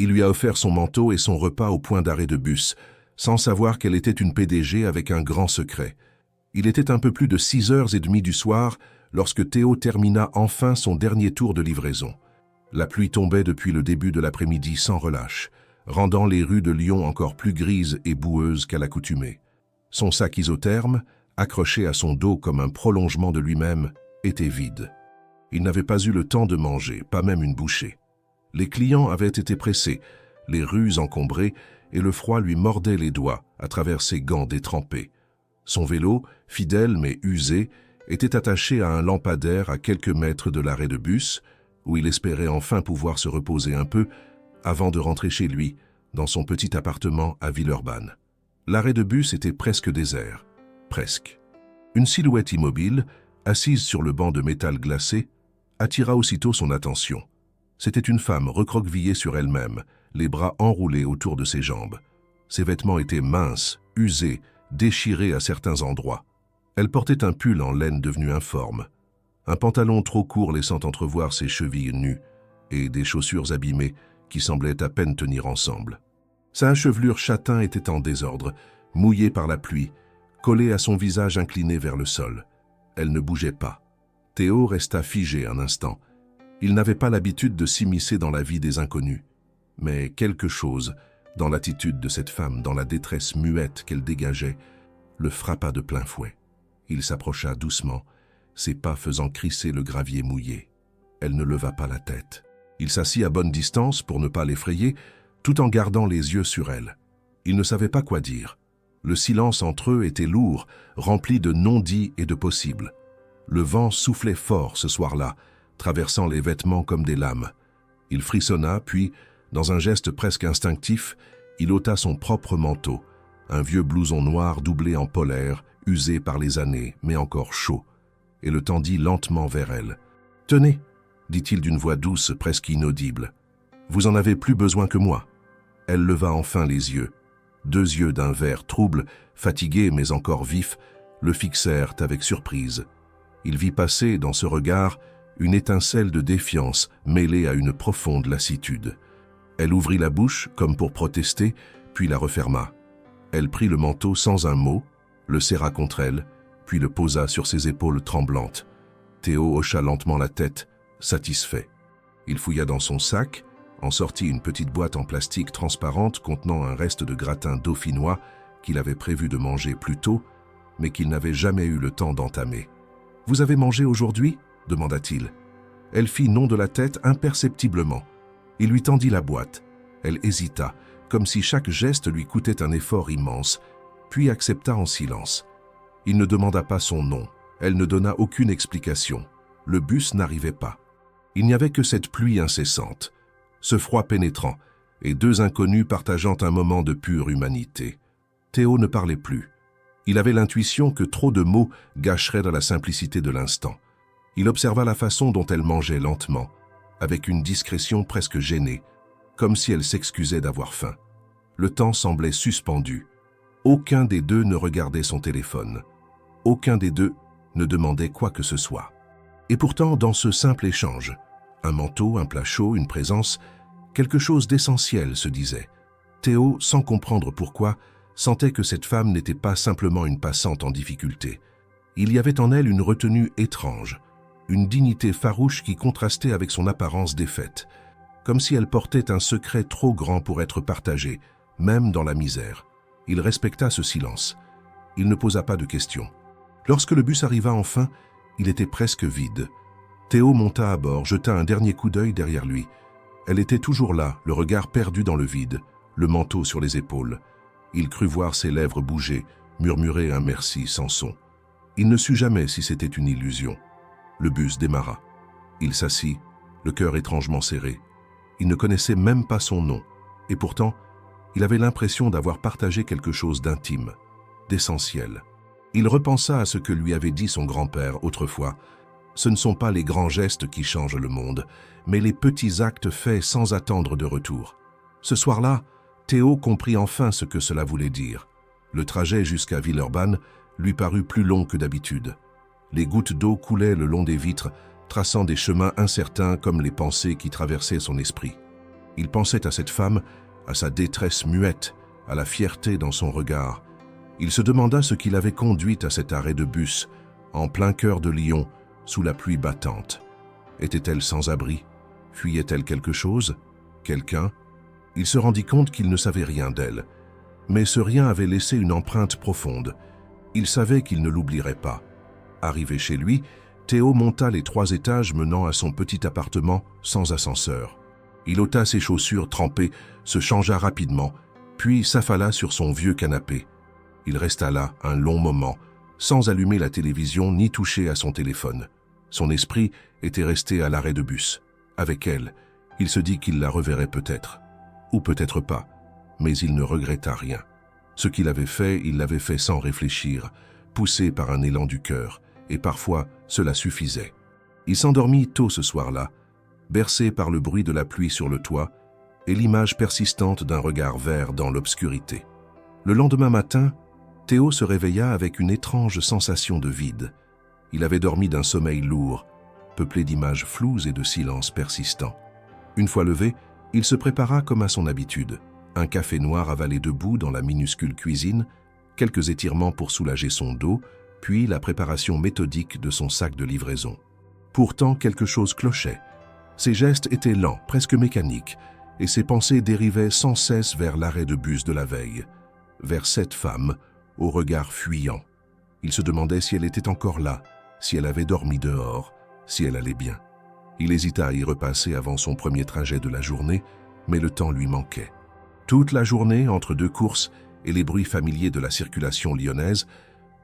Il lui a offert son manteau et son repas au point d'arrêt de bus, sans savoir qu'elle était une PDG avec un grand secret. Il était un peu plus de 6h30 du soir lorsque Théo termina enfin son dernier tour de livraison. La pluie tombait depuis le début de l'après-midi sans relâche, rendant les rues de Lyon encore plus grises et boueuses qu'à l'accoutumée. Son sac isotherme, accroché à son dos comme un prolongement de lui-même, était vide. Il n'avait pas eu le temps de manger, pas même une bouchée. Les clients avaient été pressés, les rues encombrées, et le froid lui mordait les doigts à travers ses gants détrempés. Son vélo, fidèle mais usé, était attaché à un lampadaire à quelques mètres de l'arrêt de bus, où il espérait enfin pouvoir se reposer un peu avant de rentrer chez lui, dans son petit appartement à Villeurbanne. L'arrêt de bus était presque désert. Presque. Une silhouette immobile, assise sur le banc de métal glacé, attira aussitôt son attention. C'était une femme recroquevillée sur elle-même, les bras enroulés autour de ses jambes. Ses vêtements étaient minces, usés, déchirés à certains endroits. Elle portait un pull en laine devenu informe, un pantalon trop court laissant entrevoir ses chevilles nues, et des chaussures abîmées qui semblaient à peine tenir ensemble. Sa chevelure châtain était en désordre, mouillée par la pluie, collée à son visage incliné vers le sol. Elle ne bougeait pas. Théo resta figé un instant. Il n'avait pas l'habitude de s'immiscer dans la vie des inconnus. Mais quelque chose, dans l'attitude de cette femme, dans la détresse muette qu'elle dégageait, le frappa de plein fouet. Il s'approcha doucement, ses pas faisant crisser le gravier mouillé. Elle ne leva pas la tête. Il s'assit à bonne distance pour ne pas l'effrayer, tout en gardant les yeux sur elle. Il ne savait pas quoi dire. Le silence entre eux était lourd, rempli de non-dits et de possibles. Le vent soufflait fort ce soir-là, traversant les vêtements comme des lames. Il frissonna, puis, dans un geste presque instinctif, il ôta son propre manteau, un vieux blouson noir doublé en polaire, usé par les années, mais encore chaud, et le tendit lentement vers elle. « Tenez !» dit-il d'une voix douce, presque inaudible. « Vous en avez plus besoin que moi. » Elle leva enfin les yeux. Deux yeux d'un vert trouble, fatigués mais encore vifs, le fixèrent avec surprise. Il vit passer dans ce regard une étincelle de défiance mêlée à une profonde lassitude. Elle ouvrit la bouche comme pour protester, puis la referma. Elle prit le manteau sans un mot, le serra contre elle, puis le posa sur ses épaules tremblantes. Théo hocha lentement la tête, satisfait. Il fouilla dans son sac, en sortit une petite boîte en plastique transparente contenant un reste de gratin dauphinois qu'il avait prévu de manger plus tôt, mais qu'il n'avait jamais eu le temps d'entamer. « Vous avez mangé aujourd'hui » demanda-t-il. Elle fit non de la tête imperceptiblement. Il lui tendit la boîte. Elle hésita, comme si chaque geste lui coûtait un effort immense, puis accepta en silence. Il ne demanda pas son nom. Elle ne donna aucune explication. Le bus n'arrivait pas. Il n'y avait que cette pluie incessante, ce froid pénétrant, et deux inconnus partageant un moment de pure humanité. Théo ne parlait plus. Il avait l'intuition que trop de mots gâcheraient dans la simplicité de l'instant. Il observa la façon dont elle mangeait lentement, avec une discrétion presque gênée, comme si elle s'excusait d'avoir faim. Le temps semblait suspendu. Aucun des deux ne regardait son téléphone. Aucun des deux ne demandait quoi que ce soit. Et pourtant, dans ce simple échange, un manteau, un plat chaud, une présence, quelque chose d'essentiel se disait. Théo, sans comprendre pourquoi, sentait que cette femme n'était pas simplement une passante en difficulté. Il y avait en elle une retenue étrange, une dignité farouche qui contrastait avec son apparence défaite, comme si elle portait un secret trop grand pour être partagé, même dans la misère. Il respecta ce silence. Il ne posa pas de questions. Lorsque le bus arriva enfin, il était presque vide. Théo monta à bord, jeta un dernier coup d'œil derrière lui. Elle était toujours là, le regard perdu dans le vide, le manteau sur les épaules. Il crut voir ses lèvres bouger, murmurer un merci sans son. Il ne sut jamais si c'était une illusion. Le bus démarra. Il s'assit, le cœur étrangement serré. Il ne connaissait même pas son nom, et pourtant, il avait l'impression d'avoir partagé quelque chose d'intime, d'essentiel. Il repensa à ce que lui avait dit son grand-père autrefois. Ce ne sont pas les grands gestes qui changent le monde, mais les petits actes faits sans attendre de retour. Ce soir-là, Théo comprit enfin ce que cela voulait dire. Le trajet jusqu'à Villeurbanne lui parut plus long que d'habitude. Les gouttes d'eau coulaient le long des vitres, traçant des chemins incertains comme les pensées qui traversaient son esprit. Il pensait à cette femme, à sa détresse muette, à la fierté dans son regard. Il se demanda ce qui l'avait conduite à cet arrêt de bus, en plein cœur de Lyon, sous la pluie battante. Était-elle sans abri? Fuyait-elle quelque chose? Quelqu'un? Il se rendit compte qu'il ne savait rien d'elle. Mais ce rien avait laissé une empreinte profonde. Il savait qu'il ne l'oublierait pas. Arrivé chez lui, Théo monta les 3 étages menant à son petit appartement sans ascenseur. Il ôta ses chaussures trempées, se changea rapidement, puis s'affala sur son vieux canapé. Il resta là un long moment, sans allumer la télévision ni toucher à son téléphone. Son esprit était resté à l'arrêt de bus. Avec elle, il se dit qu'il la reverrait peut-être. Ou peut-être pas, mais il ne regretta rien. Ce qu'il avait fait, il l'avait fait sans réfléchir, poussé par un élan du cœur, et parfois cela suffisait. Il s'endormit tôt ce soir-là, bercé par le bruit de la pluie sur le toit et l'image persistante d'un regard vert dans l'obscurité. Le lendemain matin, Théo se réveilla avec une étrange sensation de vide. Il avait dormi d'un sommeil lourd, peuplé d'images floues et de silences persistants. Une fois levé, il se prépara comme à son habitude. Un café noir avalé debout dans la minuscule cuisine, quelques étirements pour soulager son dos, puis la préparation méthodique de son sac de livraison. Pourtant, quelque chose clochait. Ses gestes étaient lents, presque mécaniques, et ses pensées dérivaient sans cesse vers l'arrêt de bus de la veille, vers cette femme, au regard fuyant. Il se demandait si elle était encore là, si elle avait dormi dehors, si elle allait bien. Il hésita à y repasser avant son premier trajet de la journée, mais le temps lui manquait. Toute la journée, entre 2 courses et les bruits familiers de la circulation lyonnaise,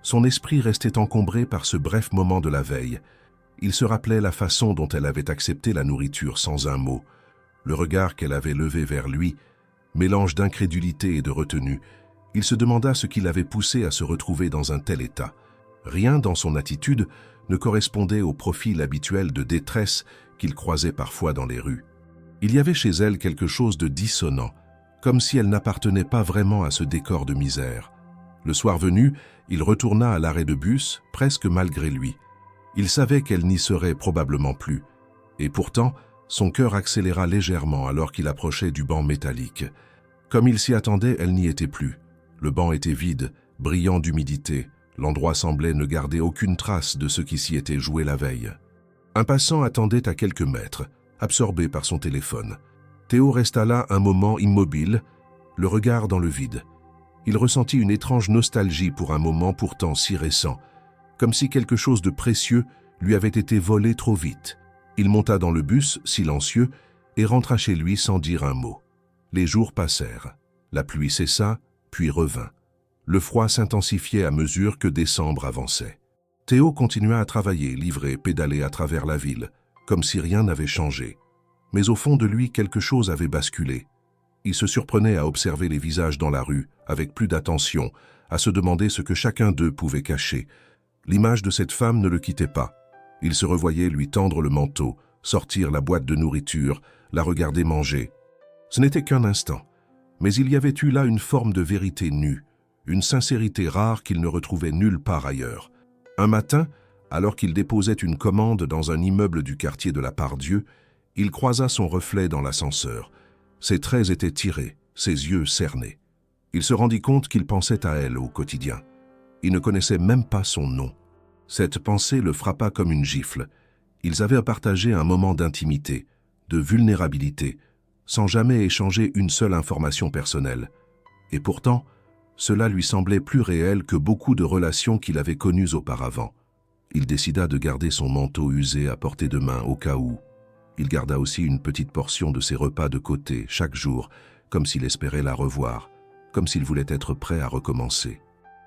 son esprit restait encombré par ce bref moment de la veille. Il se rappelait la façon dont elle avait accepté la nourriture sans un mot, le regard qu'elle avait levé vers lui, mélange d'incrédulité et de retenue. Il se demanda ce qui l'avait poussé à se retrouver dans un tel état. Rien dans son attitude ne correspondait au profil habituel de détresse qu'il croisait parfois dans les rues. Il y avait chez elle quelque chose de dissonant, comme si elle n'appartenait pas vraiment à ce décor de misère. Le soir venu, il retourna à l'arrêt de bus, presque malgré lui. Il savait qu'elle n'y serait probablement plus. Et pourtant, son cœur accéléra légèrement alors qu'il approchait du banc métallique. Comme il s'y attendait, elle n'y était plus. Le banc était vide, brillant d'humidité. L'endroit semblait ne garder aucune trace de ce qui s'y était joué la veille. Un passant attendait à quelques mètres, absorbé par son téléphone. Théo resta là un moment immobile, le regard dans le vide. Il ressentit une étrange nostalgie pour un moment pourtant si récent, comme si quelque chose de précieux lui avait été volé trop vite. Il monta dans le bus, silencieux, et rentra chez lui sans dire un mot. Les jours passèrent. La pluie cessa, puis revint. Le froid s'intensifiait à mesure que décembre avançait. Théo continua à travailler, livrer, pédaler à travers la ville, comme si rien n'avait changé. Mais au fond de lui, quelque chose avait basculé. Il se surprenait à observer les visages dans la rue, avec plus d'attention, à se demander ce que chacun d'eux pouvait cacher. L'image de cette femme ne le quittait pas. Il se revoyait lui tendre le manteau, sortir la boîte de nourriture, la regarder manger. Ce n'était qu'un instant, mais il y avait eu là une forme de vérité nue, une sincérité rare qu'il ne retrouvait nulle part ailleurs. Un matin, alors qu'il déposait une commande dans un immeuble du quartier de la Part-Dieu, il croisa son reflet dans l'ascenseur. Ses traits étaient tirés, ses yeux cernés. Il se rendit compte qu'il pensait à elle au quotidien. Il ne connaissait même pas son nom. Cette pensée le frappa comme une gifle. Ils avaient à partager un moment d'intimité, de vulnérabilité, sans jamais échanger une seule information personnelle. Et pourtant, cela lui semblait plus réel que beaucoup de relations qu'il avait connues auparavant. Il décida de garder son manteau usé à portée de main au cas où. Il garda aussi une petite portion de ses repas de côté chaque jour, comme s'il espérait la revoir, comme s'il voulait être prêt à recommencer.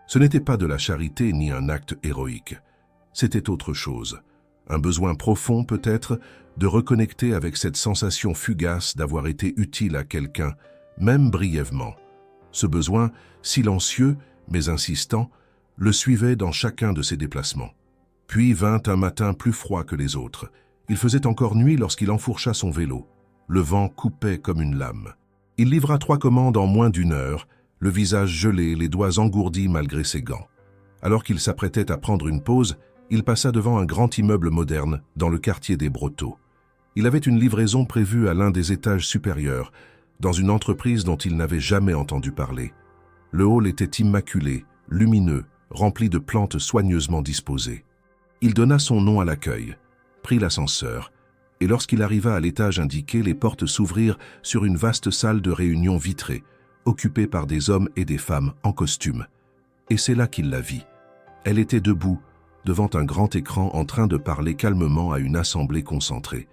Ce n'était pas de la charité ni un acte héroïque. C'était autre chose. Un besoin profond peut-être de reconnecter avec cette sensation fugace d'avoir été utile à quelqu'un, même brièvement. Ce besoin, silencieux mais insistant, le suivait dans chacun de ses déplacements. Puis vint un matin plus froid que les autres. Il faisait encore nuit lorsqu'il enfourcha son vélo. Le vent coupait comme une lame. Il livra 3 commandes en moins d'1 heure, le visage gelé, les doigts engourdis malgré ses gants. Alors qu'il s'apprêtait à prendre une pause, il passa devant un grand immeuble moderne dans le quartier des Brotteaux. Il avait une livraison prévue à l'un des étages supérieurs, dans une entreprise dont il n'avait jamais entendu parler. Le hall était immaculé, lumineux, rempli de plantes soigneusement disposées. Il donna son nom à l'accueil, prit l'ascenseur, et lorsqu'il arriva à l'étage indiqué, les portes s'ouvrirent sur une vaste salle de réunion vitrée, occupée par des hommes et des femmes en costume. Et c'est là qu'il la vit. Elle était debout, devant un grand écran en train de parler calmement à une assemblée concentrée.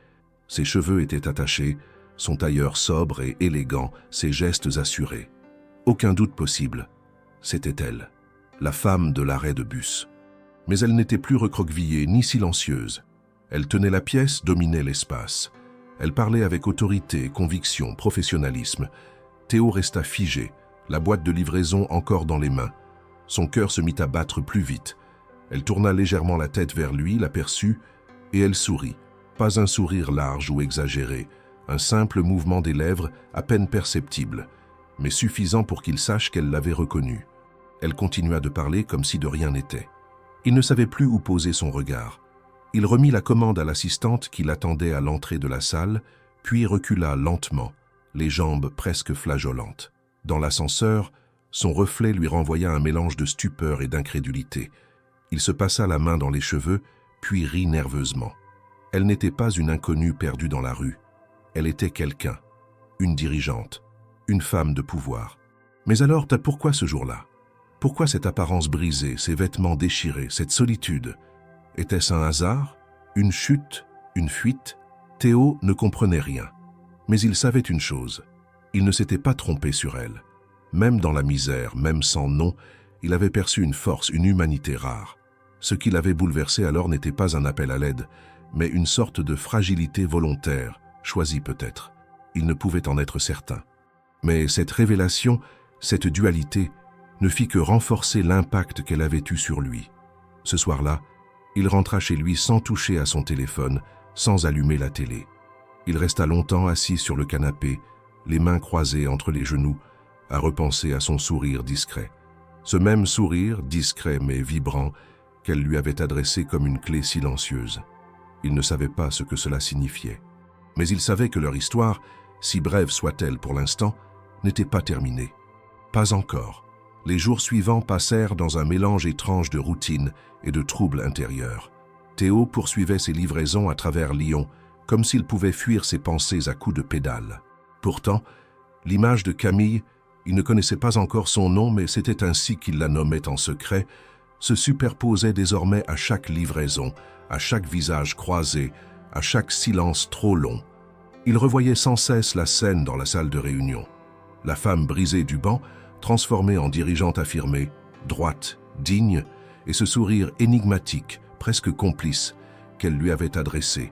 Ses cheveux étaient attachés, son tailleur sobre et élégant, ses gestes assurés. Aucun doute possible, c'était elle, la femme de l'arrêt de bus. Mais elle n'était plus recroquevillée ni silencieuse. Elle tenait la pièce, dominait l'espace. Elle parlait avec autorité, conviction, professionnalisme. Théo resta figé, la boîte de livraison encore dans les mains. Son cœur se mit à battre plus vite. Elle tourna légèrement la tête vers lui, l'aperçut, et elle sourit. Pas un sourire large ou exagéré, un simple mouvement des lèvres à peine perceptible, mais suffisant pour qu'il sache qu'elle l'avait reconnu. Elle continua de parler comme si de rien n'était. Il ne savait plus où poser son regard. Il remit la commande à l'assistante qui l'attendait à l'entrée de la salle, puis recula lentement, les jambes presque flageolantes. Dans l'ascenseur, son reflet lui renvoya un mélange de stupeur et d'incrédulité. Il se passa la main dans les cheveux, puis rit nerveusement. Elle n'était pas une inconnue perdue dans la rue. Elle était quelqu'un, une dirigeante, une femme de pouvoir. Mais alors, pourquoi ce jour-là? Pourquoi cette apparence brisée, ces vêtements déchirés, cette solitude? Était-ce un hasard? Une chute? Une fuite? Théo ne comprenait rien. Mais il savait une chose. Il ne s'était pas trompé sur elle. Même dans la misère, même sans nom, il avait perçu une force, une humanité rare. Ce qui l'avait bouleversé alors n'était pas un appel à l'aide, mais une sorte de fragilité volontaire, choisie peut-être. Il ne pouvait en être certain. Mais cette révélation, cette dualité, ne fit que renforcer l'impact qu'elle avait eu sur lui. Ce soir-là, il rentra chez lui sans toucher à son téléphone, sans allumer la télé. Il resta longtemps assis sur le canapé, les mains croisées entre les genoux, à repenser à son sourire discret. Ce même sourire, discret mais vibrant, qu'elle lui avait adressé comme une clé silencieuse. Il ne savait pas ce que cela signifiait. Mais il savait que leur histoire, si brève soit-elle pour l'instant, n'était pas terminée. Pas encore. Les jours suivants passèrent dans un mélange étrange de routine et de troubles intérieurs. Théo poursuivait ses livraisons à travers Lyon, comme s'il pouvait fuir ses pensées à coups de pédale. Pourtant, l'image de Camille, il ne connaissait pas encore son nom, mais c'était ainsi qu'il la nommait en secret, se superposait désormais à chaque livraison, à chaque visage croisé, à chaque silence trop long. Il revoyait sans cesse la scène dans la salle de réunion. La femme brisée du banc, transformée en dirigeante affirmée, droite, digne, et ce sourire énigmatique, presque complice, qu'elle lui avait adressé.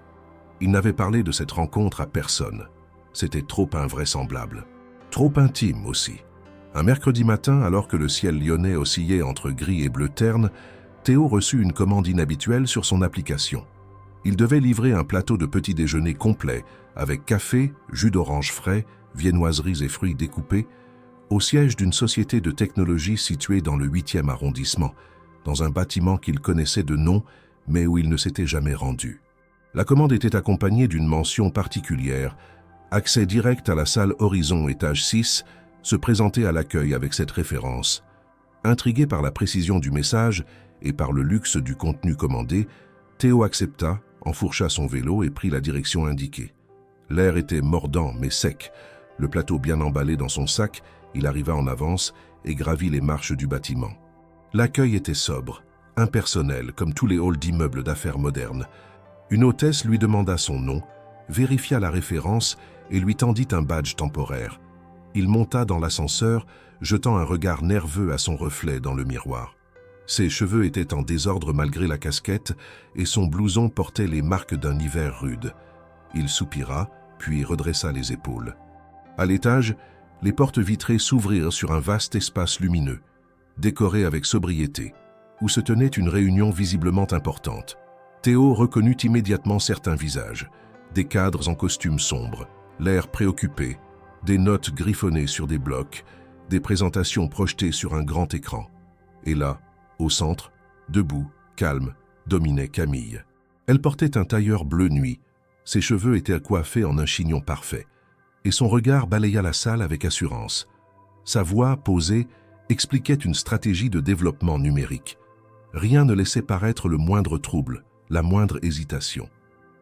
Il n'avait parlé de cette rencontre à personne. C'était trop invraisemblable. Trop intime aussi. Un mercredi matin, alors que le ciel lyonnais oscillait entre gris et bleu terne, Théo reçut une commande inhabituelle sur son application. Il devait livrer un plateau de petit déjeuner complet, avec café, jus d'orange frais, viennoiseries et fruits découpés, au siège d'une société de technologie située dans le 8e arrondissement, dans un bâtiment qu'il connaissait de nom, mais où il ne s'était jamais rendu. La commande était accompagnée d'une mention particulière, accès direct à la salle Horizon, étage 6, se présenter à l'accueil avec cette référence. Intrigué par la précision du message et par le luxe du contenu commandé, Théo accepta, enfourcha son vélo et prit la direction indiquée. L'air était mordant mais sec. Le plateau bien emballé dans son sac, il arriva en avance et gravit les marches du bâtiment. L'accueil était sobre, impersonnel, comme tous les halls d'immeubles d'affaires modernes. Une hôtesse lui demanda son nom, vérifia la référence et lui tendit un badge temporaire. Il monta dans l'ascenseur, jetant un regard nerveux à son reflet dans le miroir. Ses cheveux étaient en désordre malgré la casquette et son blouson portait les marques d'un hiver rude. Il soupira, puis redressa les épaules. À l'étage, les portes vitrées s'ouvrirent sur un vaste espace lumineux, décoré avec sobriété, où se tenait une réunion visiblement importante. Théo reconnut immédiatement certains visages, des cadres en costume sombre, l'air préoccupé, des notes griffonnées sur des blocs, des présentations projetées sur un grand écran. Et là, au centre, debout, calme, dominait Camille. Elle portait un tailleur bleu nuit, Ses cheveux étaient coiffés en un chignon parfait, et son regard balaya la salle avec assurance. Sa voix, posée, expliquait une stratégie de développement numérique. Rien ne laissait paraître le moindre trouble, la moindre hésitation.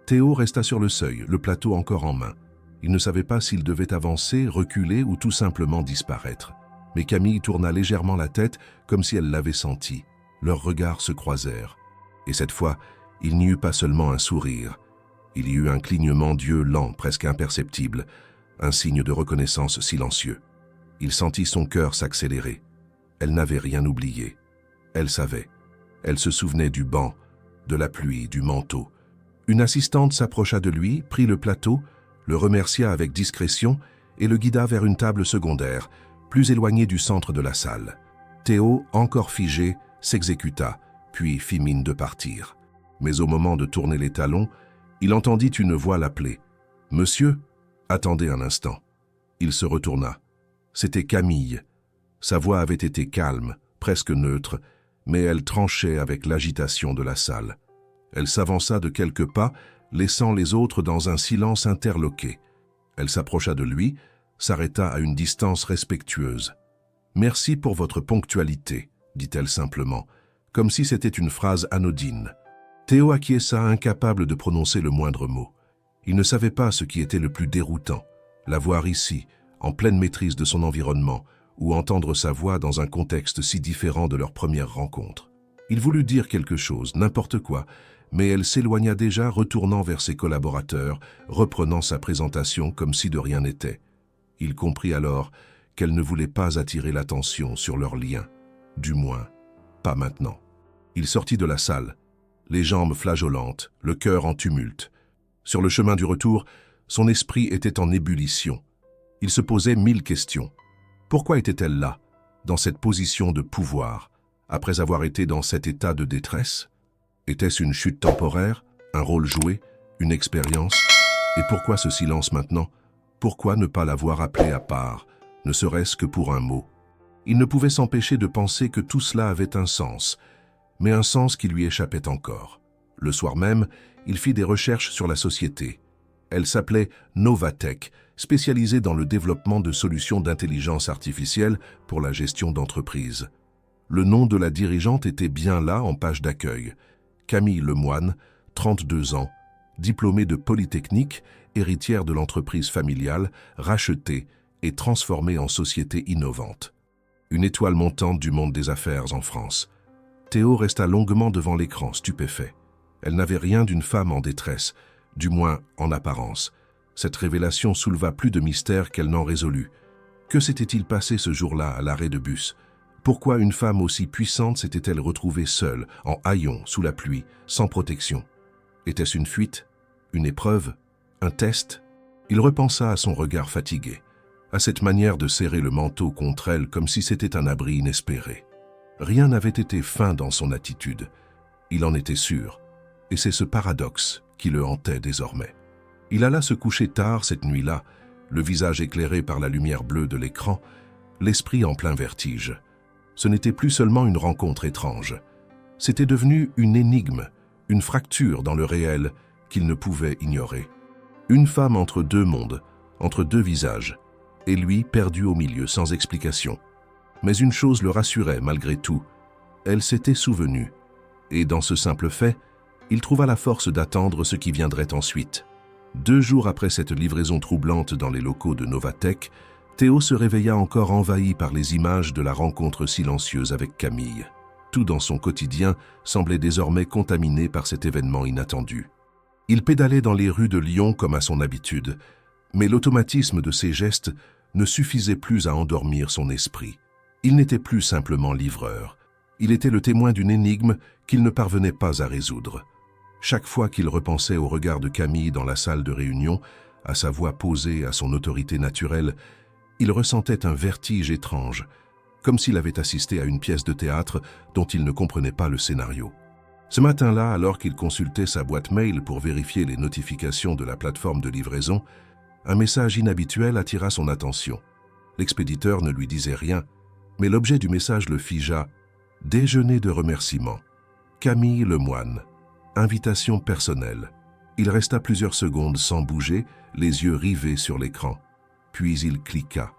Théo resta sur le seuil, le plateau encore en main. Il ne savait pas s'il devait avancer, reculer ou tout simplement disparaître. Mais Camille tourna légèrement la tête comme si elle l'avait senti. Leurs regards se croisèrent. Et cette fois, il n'y eut pas seulement un sourire. Il y eut un clignement d'yeux lent, presque imperceptible, un signe de reconnaissance silencieux. Il sentit son cœur s'accélérer. Elle n'avait rien oublié. Elle savait. Elle se souvenait du banc, de la pluie, du manteau. Une assistante s'approcha de lui, prit le plateau, le remercia avec discrétion et le guida vers une table secondaire, plus éloignée du centre de la salle. Théo, encore figé, s'exécuta, puis fit mine de partir. Mais au moment de tourner les talons, il entendit une voix l'appeler. « Monsieur ?» Attendez un instant. Il se retourna. C'était Camille. Sa voix avait été calme, presque neutre, mais elle tranchait avec l'agitation de la salle. Elle s'avança de quelques pas, laissant les autres dans un silence interloqué. Elle s'approcha de lui, s'arrêta à une distance respectueuse. « Merci pour votre ponctualité », dit-elle simplement, comme si c'était une phrase anodine. Théo acquiesça, incapable de prononcer le moindre mot. Il ne savait pas ce qui était le plus déroutant, la voir ici, en pleine maîtrise de son environnement, ou entendre sa voix dans un contexte si différent de leur première rencontre. Il voulut dire quelque chose, n'importe quoi, mais elle s'éloigna déjà, retournant vers ses collaborateurs, reprenant sa présentation comme si de rien n'était. Il comprit alors qu'elle ne voulait pas attirer l'attention sur leur lien. Du moins, pas maintenant. Il sortit de la salle, les jambes flageolantes, le cœur en tumulte. Sur le chemin du retour, son esprit était en ébullition. Il se posait 1000 questions. Pourquoi était-elle là, dans cette position de pouvoir, après avoir été dans cet état de détresse? Était-ce une chute temporaire, un rôle joué, une expérience? Et pourquoi ce silence maintenant? Pourquoi ne pas l'avoir appelée à part, ne serait-ce que pour un mot? Il ne pouvait s'empêcher de penser que tout cela avait un sens, mais un sens qui lui échappait encore. Le soir même, il fit des recherches sur la société. Elle s'appelait Novatech, spécialisée dans le développement de solutions d'intelligence artificielle pour la gestion d'entreprises. Le nom de la dirigeante était bien là en page d'accueil. Camille Lemoine, 32 ans, diplômée de Polytechnique, héritière de l'entreprise familiale, rachetée et transformée en société innovante. Une étoile montante du monde des affaires en France. Théo resta longuement devant l'écran, stupéfait. Elle n'avait rien d'une femme en détresse, du moins en apparence. Cette révélation souleva plus de mystère qu'elle n'en résolut. Que s'était-il passé ce jour-là à l'arrêt de bus? Pourquoi une femme aussi puissante s'était-elle retrouvée seule, en haillons, sous la pluie, sans protection? Était-ce une fuite? Une épreuve? Un test? Il repensa à son regard fatigué, à cette manière de serrer le manteau contre elle comme si c'était un abri inespéré. Rien n'avait été feint dans son attitude. Il en était sûr, et c'est ce paradoxe qui le hantait désormais. Il alla se coucher tard cette nuit-là, le visage éclairé par la lumière bleue de l'écran, l'esprit en plein vertige. Ce n'était plus seulement une rencontre étrange. C'était devenu une énigme, une fracture dans le réel qu'il ne pouvait ignorer. Une femme entre deux mondes, entre deux visages, et lui perdu au milieu sans explication. Mais une chose le rassurait malgré tout, elle s'était souvenue. Et dans ce simple fait, il trouva la force d'attendre ce qui viendrait ensuite. 2 jours après cette livraison troublante dans les locaux de Novatech, Théo se réveilla encore envahi par les images de la rencontre silencieuse avec Camille. Tout dans son quotidien semblait désormais contaminé par cet événement inattendu. Il pédalait dans les rues de Lyon comme à son habitude, mais l'automatisme de ses gestes ne suffisait plus à endormir son esprit. Il n'était plus simplement livreur. Il était le témoin d'une énigme qu'il ne parvenait pas à résoudre. Chaque fois qu'il repensait au regard de Camille dans la salle de réunion, à sa voix posée, à son autorité naturelle, il ressentait un vertige étrange, comme s'il avait assisté à une pièce de théâtre dont il ne comprenait pas le scénario. Ce matin-là, alors qu'il consultait sa boîte mail pour vérifier les notifications de la plateforme de livraison, un message inhabituel attira son attention. L'expéditeur ne lui disait rien, mais l'objet du message le figea. Déjeuner de remerciement. Camille Lemoine. Invitation personnelle. Il resta plusieurs secondes sans bouger, les yeux rivés sur l'écran. Puis il cliqua.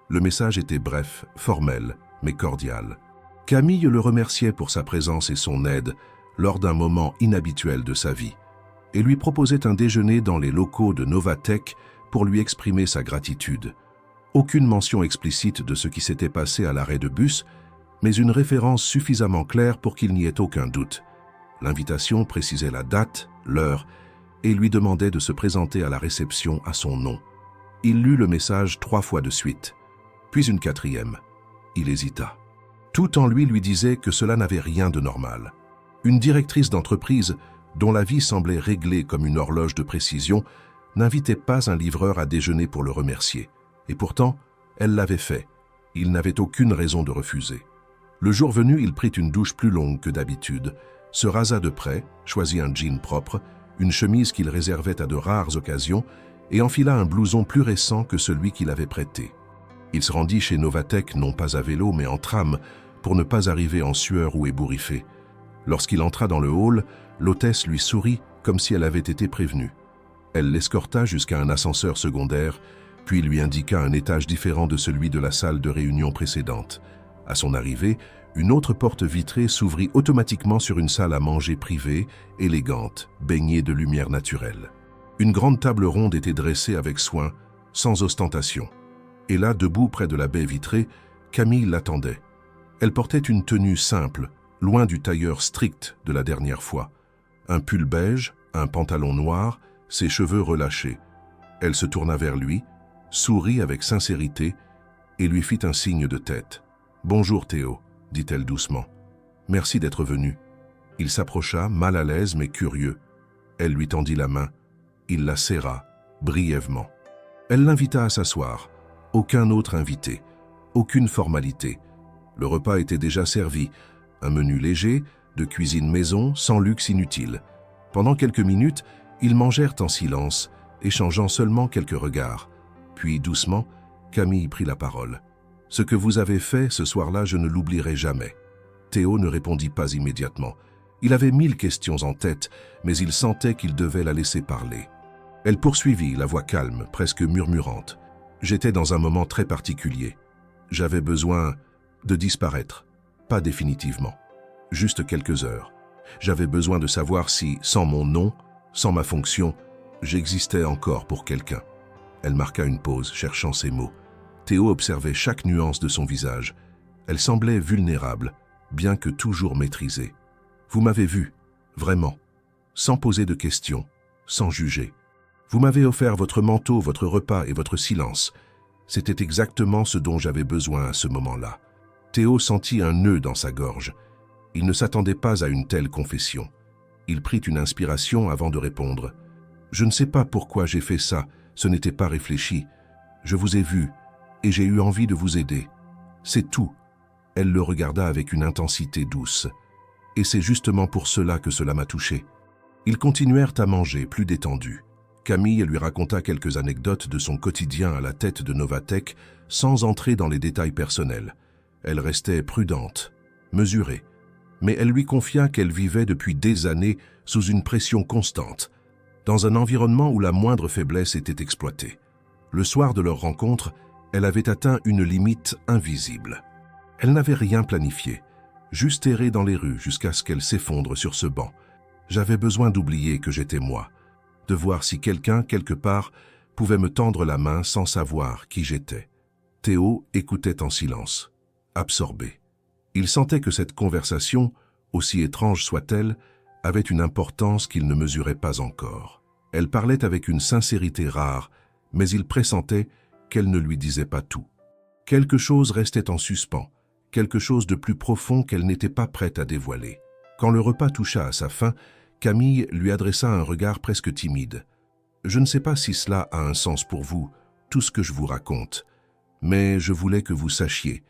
Le message était bref, formel, mais cordial. Camille le remerciait pour sa présence et son aide lors d'un moment inhabituel de sa vie, et lui proposait un déjeuner dans les locaux de Novatech pour lui exprimer sa gratitude. Aucune mention explicite de ce qui s'était passé à l'arrêt de bus, mais une référence suffisamment claire pour qu'il n'y ait aucun doute. L'invitation précisait la date, l'heure, et lui demandait de se présenter à la réception à son nom. Il lut le message 3 fois de suite, puis une 4e. Il hésita. Tout en lui disait que cela n'avait rien de normal. Une directrice d'entreprise, dont la vie semblait réglée comme une horloge de précision, n'invitait pas un livreur à déjeuner pour le remercier. Et pourtant, elle l'avait fait. Il n'avait aucune raison de refuser. Le jour venu, il prit une douche plus longue que d'habitude, se rasa de près, choisit un jean propre, une chemise qu'il réservait à de rares occasions, et enfila un blouson plus récent que celui qu'il avait prêté. Il se rendit chez Novatech non pas à vélo mais en tram, pour ne pas arriver en sueur ou ébouriffé. Lorsqu'il entra dans le hall, l'hôtesse lui sourit comme si elle avait été prévenue. Elle l'escorta jusqu'à un ascenseur secondaire, puis lui indiqua un étage différent de celui de la salle de réunion précédente. À son arrivée, une autre porte vitrée s'ouvrit automatiquement sur une salle à manger privée, élégante, baignée de lumière naturelle. Une grande table ronde était dressée avec soin, sans ostentation. Et là, debout près de la baie vitrée, Camille l'attendait. Elle portait une tenue simple, loin du tailleur strict de la dernière fois. Un pull beige, un pantalon noir, ses cheveux relâchés. Elle se tourna vers lui, sourit avec sincérité et lui fit un signe de tête. « Bonjour Théo », dit-elle doucement. « Merci d'être venu. » Il s'approcha, mal à l'aise mais curieux. Elle lui tendit la main. Il la serra, brièvement. Elle l'invita à s'asseoir. Aucun autre invité, aucune formalité. Le repas était déjà servi, un menu léger, de cuisine maison, sans luxe inutile. Pendant quelques minutes, ils mangèrent en silence, échangeant seulement quelques regards. Puis, doucement, Camille prit la parole. « Ce que vous avez fait ce soir-là, je ne l'oublierai jamais. » Théo ne répondit pas immédiatement. Il avait 1000 questions en tête, mais il sentait qu'il devait la laisser parler. Elle poursuivit, la voix calme, presque murmurante. « J'étais dans un moment très particulier. J'avais besoin de disparaître, pas définitivement, juste quelques heures. J'avais besoin de savoir si, sans mon nom, sans ma fonction, j'existais encore pour quelqu'un. » Elle marqua une pause, cherchant ses mots. Théo observait chaque nuance de son visage. Elle semblait vulnérable, bien que toujours maîtrisée. « Vous m'avez vu, vraiment, sans poser de questions, sans juger. Vous m'avez offert votre manteau, votre repas et votre silence. C'était exactement ce dont j'avais besoin à ce moment-là. » Théo sentit un nœud dans sa gorge. Il ne s'attendait pas à une telle confession. Il prit une inspiration avant de répondre. « Je ne sais pas pourquoi j'ai fait ça, ce n'était pas réfléchi. Je vous ai vu, et j'ai eu envie de vous aider. C'est tout. » Elle le regarda avec une intensité douce. « Et c'est justement pour cela que cela m'a touché. » Ils continuèrent à manger, plus détendus. Camille lui raconta quelques anecdotes de son quotidien à la tête de Novatech, sans entrer dans les détails personnels. Elle restait prudente, mesurée, mais elle lui confia qu'elle vivait depuis des années sous une pression constante, dans un environnement où la moindre faiblesse était exploitée. Le soir de leur rencontre, elle avait atteint une limite invisible. Elle n'avait rien planifié, juste erré dans les rues jusqu'à ce qu'elle s'effondre sur ce banc. J'avais besoin d'oublier que j'étais moi, de voir si quelqu'un, quelque part, pouvait me tendre la main sans savoir qui j'étais. Théo écoutait en silence, absorbé. Il sentait que cette conversation, aussi étrange soit-elle, avait une importance qu'il ne mesurait pas encore. Elle parlait avec une sincérité rare, mais il pressentait qu'elle ne lui disait pas tout. Quelque chose restait en suspens, quelque chose de plus profond qu'elle n'était pas prête à dévoiler. Quand le repas toucha à sa fin, Camille lui adressa un regard presque timide. « Je ne sais pas si cela a un sens pour vous, tout ce que je vous raconte, mais je voulais que vous sachiez.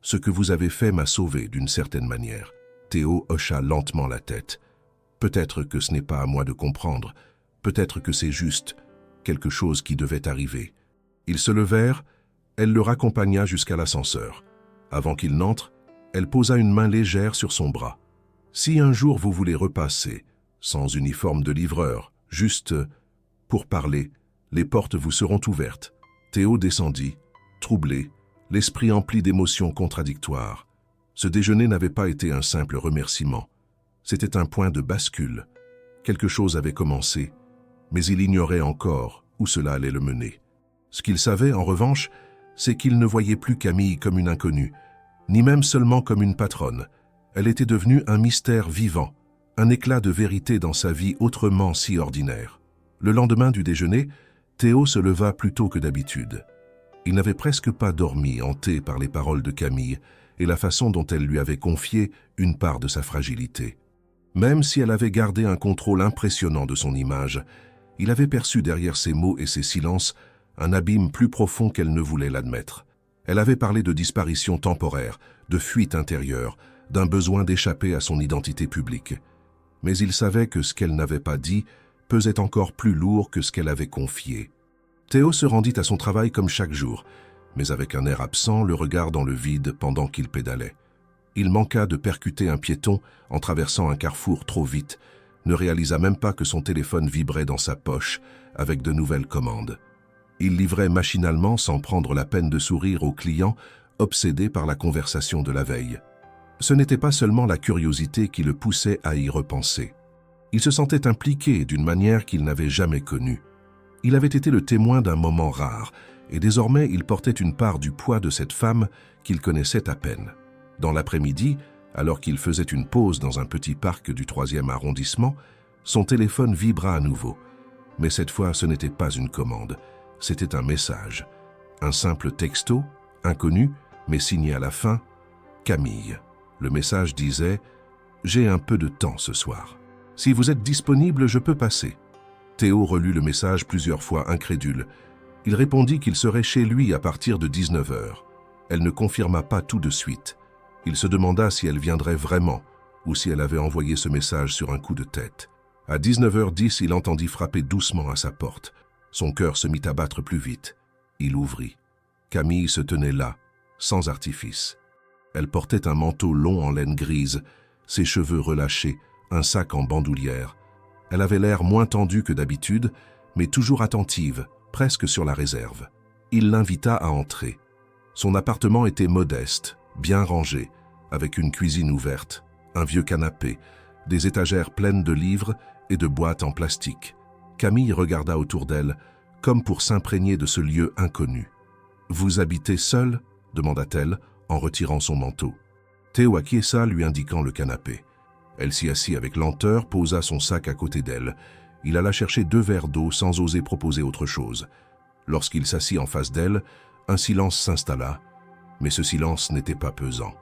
Ce que vous avez fait m'a sauvé d'une certaine manière. » Théo hocha lentement la tête. « Peut-être que ce n'est pas à moi de comprendre, peut-être que c'est juste quelque chose qui devait arriver. » Ils se levèrent, elle le raccompagna jusqu'à l'ascenseur. Avant qu'il n'entre, elle posa une main légère sur son bras. « Si un jour vous voulez repasser, sans uniforme de livreur, Juste, pour parler, les portes vous seront ouvertes. Théo descendit, troublé, l'esprit empli d'émotions contradictoires. Ce déjeuner n'avait pas été un simple remerciement. C'était un point de bascule. Quelque chose avait commencé, mais il ignorait encore où cela allait le mener. Ce qu'il savait, en revanche, c'est qu'il ne voyait plus Camille comme une inconnue, ni même seulement comme une patronne. Elle était devenue un mystère vivant, un éclat de vérité dans sa vie autrement si ordinaire. Le lendemain du déjeuner, Théo se leva plus tôt que d'habitude. Il n'avait presque pas dormi, hanté par les paroles de Camille et la façon dont elle lui avait confié une part de sa fragilité. Même si elle avait gardé un contrôle impressionnant de son image, il avait perçu derrière ses mots et ses silences un abîme plus profond qu'elle ne voulait l'admettre. Elle avait parlé de disparition temporaire, de fuite intérieure, d'un besoin d'échapper à son identité publique. Mais il savait que ce qu'elle n'avait pas dit pesait encore plus lourd que ce qu'elle avait confié. Théo se rendit à son travail comme chaque jour, mais avec un air absent, le regard dans le vide pendant qu'il pédalait. Il manqua de percuter un piéton en traversant un carrefour trop vite, ne réalisa même pas que son téléphone vibrait dans sa poche avec de nouvelles commandes. Il livrait machinalement sans prendre la peine de sourire aux clients, obsédé par la conversation de la veille. Ce n'était pas seulement la curiosité qui le poussait à y repenser. Il se sentait impliqué d'une manière qu'il n'avait jamais connue. Il avait été le témoin d'un moment rare, et désormais il portait une part du poids de cette femme qu'il connaissait à peine. Dans l'après-midi, alors qu'il faisait une pause dans un petit parc du 3e arrondissement, son téléphone vibra à nouveau. Mais cette fois, ce n'était pas une commande, c'était un message. Un simple texto, inconnu, mais signé à la fin, « Camille ». Le message disait « J'ai un peu de temps ce soir. Si vous êtes disponible, je peux passer ». Théo relut le message plusieurs fois, incrédule. Il répondit qu'il serait chez lui à partir de 19h. Elle ne confirma pas tout de suite. Il se demanda si elle viendrait vraiment ou si elle avait envoyé ce message sur un coup de tête. À 19h10, il entendit frapper doucement à sa porte. Son cœur se mit à battre plus vite. Il ouvrit. Camille se tenait là, sans artifice. Elle portait un manteau long en laine grise, ses cheveux relâchés, un sac en bandoulière. Elle avait l'air moins tendue que d'habitude, mais toujours attentive, presque sur la réserve. Il l'invita à entrer. Son appartement était modeste, bien rangé, avec une cuisine ouverte, un vieux canapé, des étagères pleines de livres et de boîtes en plastique. Camille regarda autour d'elle, comme pour s'imprégner de ce lieu inconnu. « Vous habitez seul ?» demanda-t-elle, en retirant son manteau. Théo acquiesça, lui indiquant le canapé. Elle s'y assit avec lenteur, posa son sac à côté d'elle. Il alla chercher 2 verres d'eau sans oser proposer autre chose. Lorsqu'il s'assit en face d'elle, un silence s'installa, mais ce silence n'était pas pesant.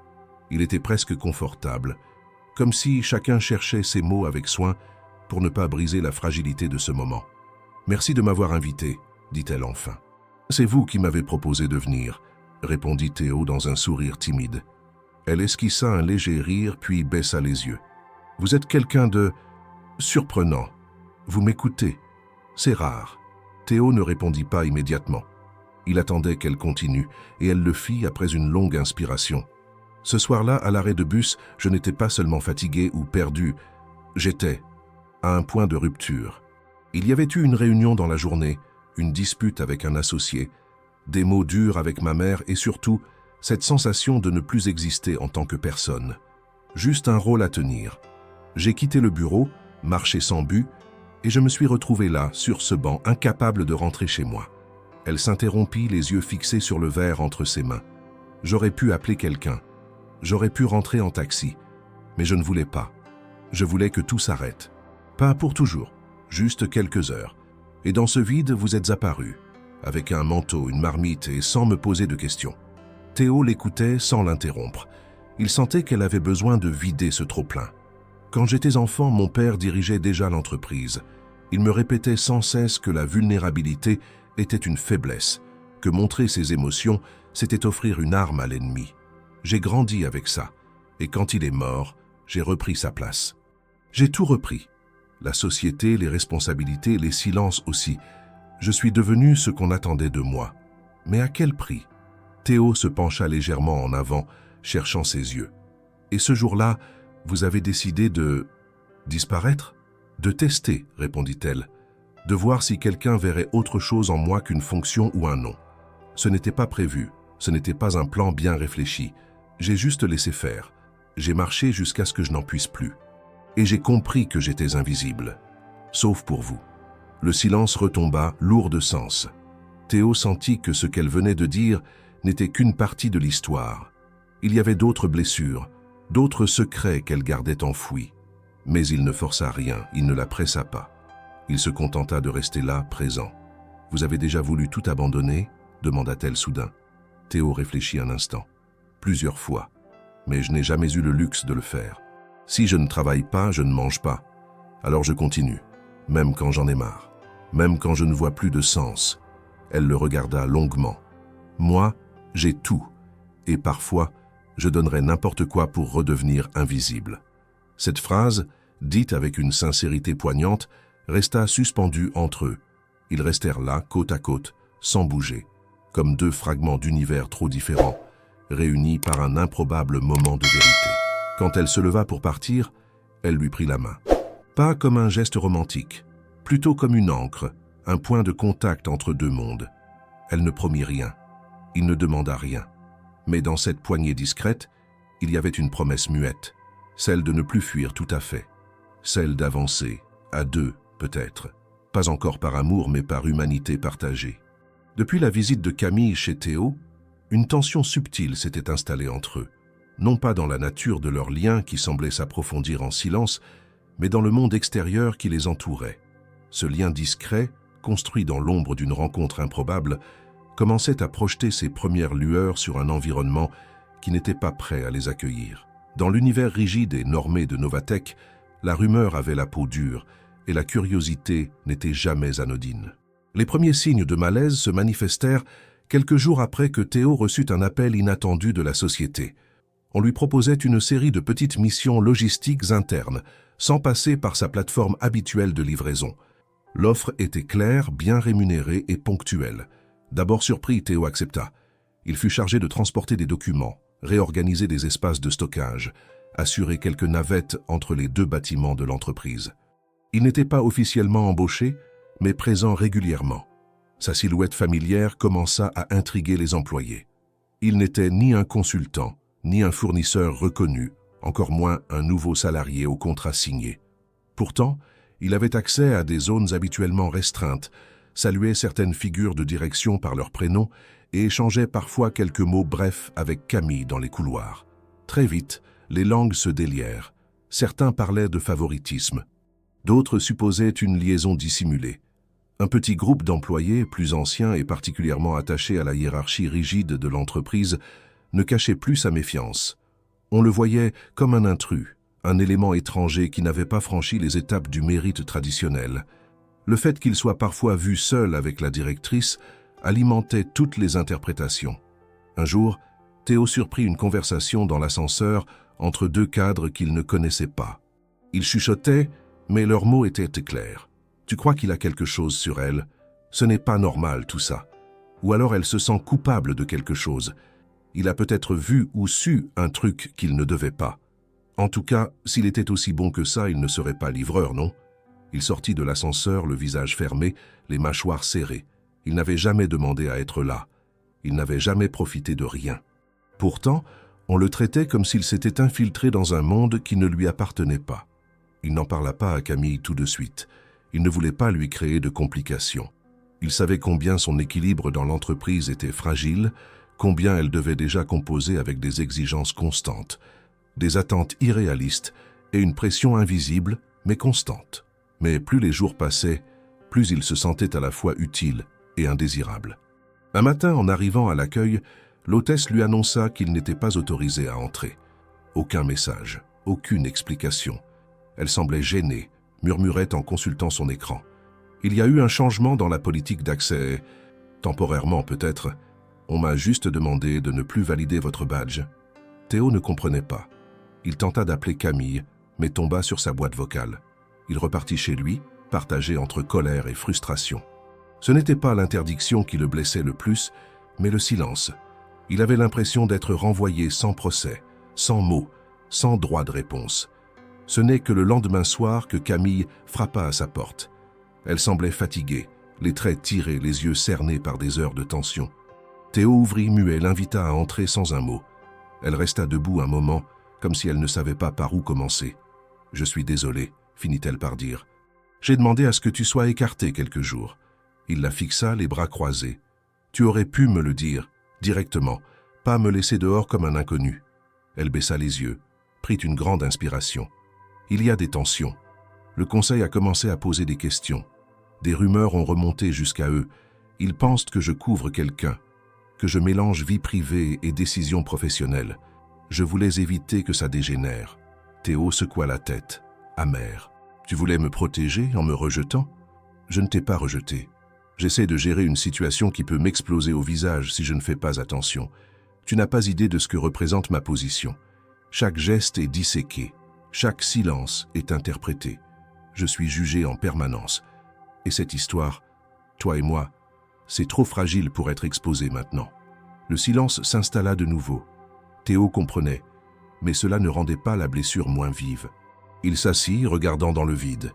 Il était presque confortable, comme si chacun cherchait ses mots avec soin pour ne pas briser la fragilité de ce moment. « Merci de m'avoir invité, » dit-elle enfin. « C'est vous qui m'avez proposé de venir, » répondit Théo dans un sourire timide. Elle esquissa un léger rire, puis baissa les yeux. « Vous êtes quelqu'un de surprenant. Vous m'écoutez. C'est rare. » Théo ne répondit pas immédiatement. Il attendait qu'elle continue, et elle le fit après une longue inspiration. « Ce soir-là, à l'arrêt de bus, je n'étais pas seulement fatigué ou perdu. J'étais à un point de rupture. Il y avait eu une réunion dans la journée, une dispute avec un associé, des mots durs avec ma mère et surtout, cette sensation de ne plus exister en tant que personne. Juste un rôle à tenir. J'ai quitté le bureau, marché sans but, et je me suis retrouvé là, sur ce banc, incapable de rentrer chez moi. » Elle s'interrompit, les yeux fixés sur le verre entre ses mains. « J'aurais pu appeler quelqu'un. J'aurais pu rentrer en taxi. Mais je ne voulais pas. Je voulais que tout s'arrête. Pas pour toujours, juste quelques heures. Et dans ce vide, vous êtes apparu, avec un manteau, une marmite et sans me poser de questions. » Théo l'écoutait sans l'interrompre. Il sentait qu'elle avait besoin de vider ce trop-plein. « Quand j'étais enfant, mon père dirigeait déjà l'entreprise. Il me répétait sans cesse que la vulnérabilité était une faiblesse, que montrer ses émotions, c'était offrir une arme à l'ennemi. J'ai grandi avec ça, et quand il est mort, j'ai repris sa place. J'ai tout repris. La société, les responsabilités, les silences aussi. Je suis devenu ce qu'on attendait de moi. Mais à quel prix ? » Théo se pencha légèrement en avant, cherchant ses yeux. « Et ce jour-là, vous avez décidé de disparaître ? » « De tester, » répondit-elle. de voir si quelqu'un verrait autre chose en moi qu'une fonction ou un nom. Ce n'était pas prévu, ce n'était pas un plan bien réfléchi. J'ai juste laissé faire. J'ai marché jusqu'à ce que je n'en puisse plus. Et j'ai compris que j'étais invisible. Sauf pour vous. Le silence retomba, lourd de sens. Théo sentit que ce qu'elle venait de dire n'était qu'une partie de l'histoire. Il y avait d'autres blessures, d'autres secrets qu'elle gardait enfouis. Mais il ne força rien, il ne la pressa pas. Il se contenta de rester là, présent. « Vous avez déjà voulu tout abandonner ?» demanda-t-elle soudain. Théo réfléchit un instant. « Plusieurs fois. Mais je n'ai jamais eu le luxe de le faire. Si je ne travaille pas, je ne mange pas. Alors je continue, même quand j'en ai marre, même quand je ne vois plus de sens. » Elle le regarda longuement. « Moi, j'ai tout. Et parfois, je donnerais n'importe quoi pour redevenir invisible. » Cette phrase, dite avec une sincérité poignante, resta suspendue entre eux. Ils restèrent là, côte à côte, sans bouger, comme deux fragments d'univers trop différents, réunis par un improbable moment de vérité. Quand elle se leva pour partir, elle lui prit la main. Pas comme un geste romantique, plutôt comme une ancre, un point de contact entre deux mondes. Elle ne promit rien, il ne demanda rien. Mais dans cette poignée discrète, il y avait une promesse muette, celle de ne plus fuir tout à fait, celle d'avancer, à deux peut-être, pas encore par amour mais par humanité partagée. Depuis la visite de Camille chez Théo, une tension subtile s'était installée entre eux, non pas dans la nature de leur lien qui semblait s'approfondir en silence, mais dans le monde extérieur qui les entourait. Ce lien discret, construit dans l'ombre d'une rencontre improbable, commençait à projeter ses premières lueurs sur un environnement qui n'était pas prêt à les accueillir. Dans l'univers rigide et normé de Novatech, la rumeur avait la peau dure et la curiosité n'était jamais anodine. Les premiers signes de malaise se manifestèrent quelques jours après que Théo reçut un appel inattendu de la société. On lui proposait une série de petites missions logistiques internes, sans passer par sa plateforme habituelle de livraison. L'offre était claire, bien rémunérée et ponctuelle. D'abord surpris, Théo accepta. Il fut chargé de transporter des documents, réorganiser des espaces de stockage, assurer quelques navettes entre les deux bâtiments de l'entreprise. Il n'était pas officiellement embauché, mais présent régulièrement. Sa silhouette familière commença à intriguer les employés. Il n'était ni un consultant, ni un fournisseur reconnu, encore moins un nouveau salarié au contrat signé. Pourtant, il avait accès à des zones habituellement restreintes, saluait certaines figures de direction par leur prénom et échangeait parfois quelques mots brefs avec Camille dans les couloirs. Très vite, les langues se délièrent. Certains parlaient de favoritisme. D'autres supposaient une liaison dissimulée. Un petit groupe d'employés, plus anciens et particulièrement attachés à la hiérarchie rigide de l'entreprise, ne cachait plus sa méfiance. On le voyait comme un intrus, un élément étranger qui n'avait pas franchi les étapes du mérite traditionnel. Le fait qu'il soit parfois vu seul avec la directrice alimentait toutes les interprétations. Un jour, Théo surprit une conversation dans l'ascenseur entre deux cadres qu'il ne connaissait pas. Ils chuchotaient, mais leurs mots étaient clairs. « Tu crois qu'il a quelque chose sur elle? Ce n'est pas normal tout ça. Ou alors elle se sent coupable de quelque chose. Il a peut-être vu ou su un truc qu'il ne devait pas. En tout cas, s'il était aussi bon que ça, il ne serait pas livreur, non ?» Il sortit de l'ascenseur, le visage fermé, les mâchoires serrées. Il n'avait jamais demandé à être là. Il n'avait jamais profité de rien. Pourtant, on le traitait comme s'il s'était infiltré dans un monde qui ne lui appartenait pas. Il n'en parla pas à Camille tout de suite. Il ne voulait pas lui créer de complications. Il savait combien son équilibre dans l'entreprise était fragile, combien elle devait déjà composer avec des exigences constantes, des attentes irréalistes et une pression invisible mais constante. Mais plus les jours passaient, plus il se sentait à la fois utile et indésirable. Un matin, en arrivant à l'accueil, l'hôtesse lui annonça qu'il n'était pas autorisé à entrer. Aucun message, aucune explication. Elle semblait gênée, murmurait en consultant son écran. Il y a eu un changement dans la politique d'accès. Temporairement peut-être. On m'a juste demandé de ne plus valider votre badge. Théo ne comprenait pas. Il tenta d'appeler Camille, mais tomba sur sa boîte vocale. Il repartit chez lui, partagé entre colère et frustration. Ce n'était pas l'interdiction qui le blessait le plus, mais le silence. Il avait l'impression d'être renvoyé sans procès, sans mots, sans droit de réponse. Ce n'est que le lendemain soir que Camille frappa à sa porte. Elle semblait fatiguée, les traits tirés, les yeux cernés par des heures de tension. Théo ouvrit muet, l'invita à entrer sans un mot. Elle resta debout un moment, comme si elle ne savait pas par où commencer. « Je suis désolée », finit-elle par dire. « J'ai demandé à ce que tu sois écarté quelques jours. » Il la fixa, les bras croisés. « Tu aurais pu me le dire, directement, pas me laisser dehors comme un inconnu. » Elle baissa les yeux, prit une grande inspiration. Il y a des tensions. Le conseil a commencé à poser des questions. Des rumeurs ont remonté jusqu'à eux. Ils pensent que je couvre quelqu'un, que je mélange vie privée et décision professionnelle. Je voulais éviter que ça dégénère. Théo secoua la tête, amer. Tu voulais me protéger en me rejetant? Je ne t'ai pas rejeté. J'essaie de gérer une situation qui peut m'exploser au visage si je ne fais pas attention. Tu n'as pas idée de ce que représente ma position. Chaque geste est disséqué. Chaque silence est interprété. Je suis jugé en permanence. Et cette histoire, toi et moi, c'est trop fragile pour être exposé maintenant. Le silence s'installa de nouveau. Théo comprenait, mais cela ne rendait pas la blessure moins vive. Il s'assit, regardant dans le vide.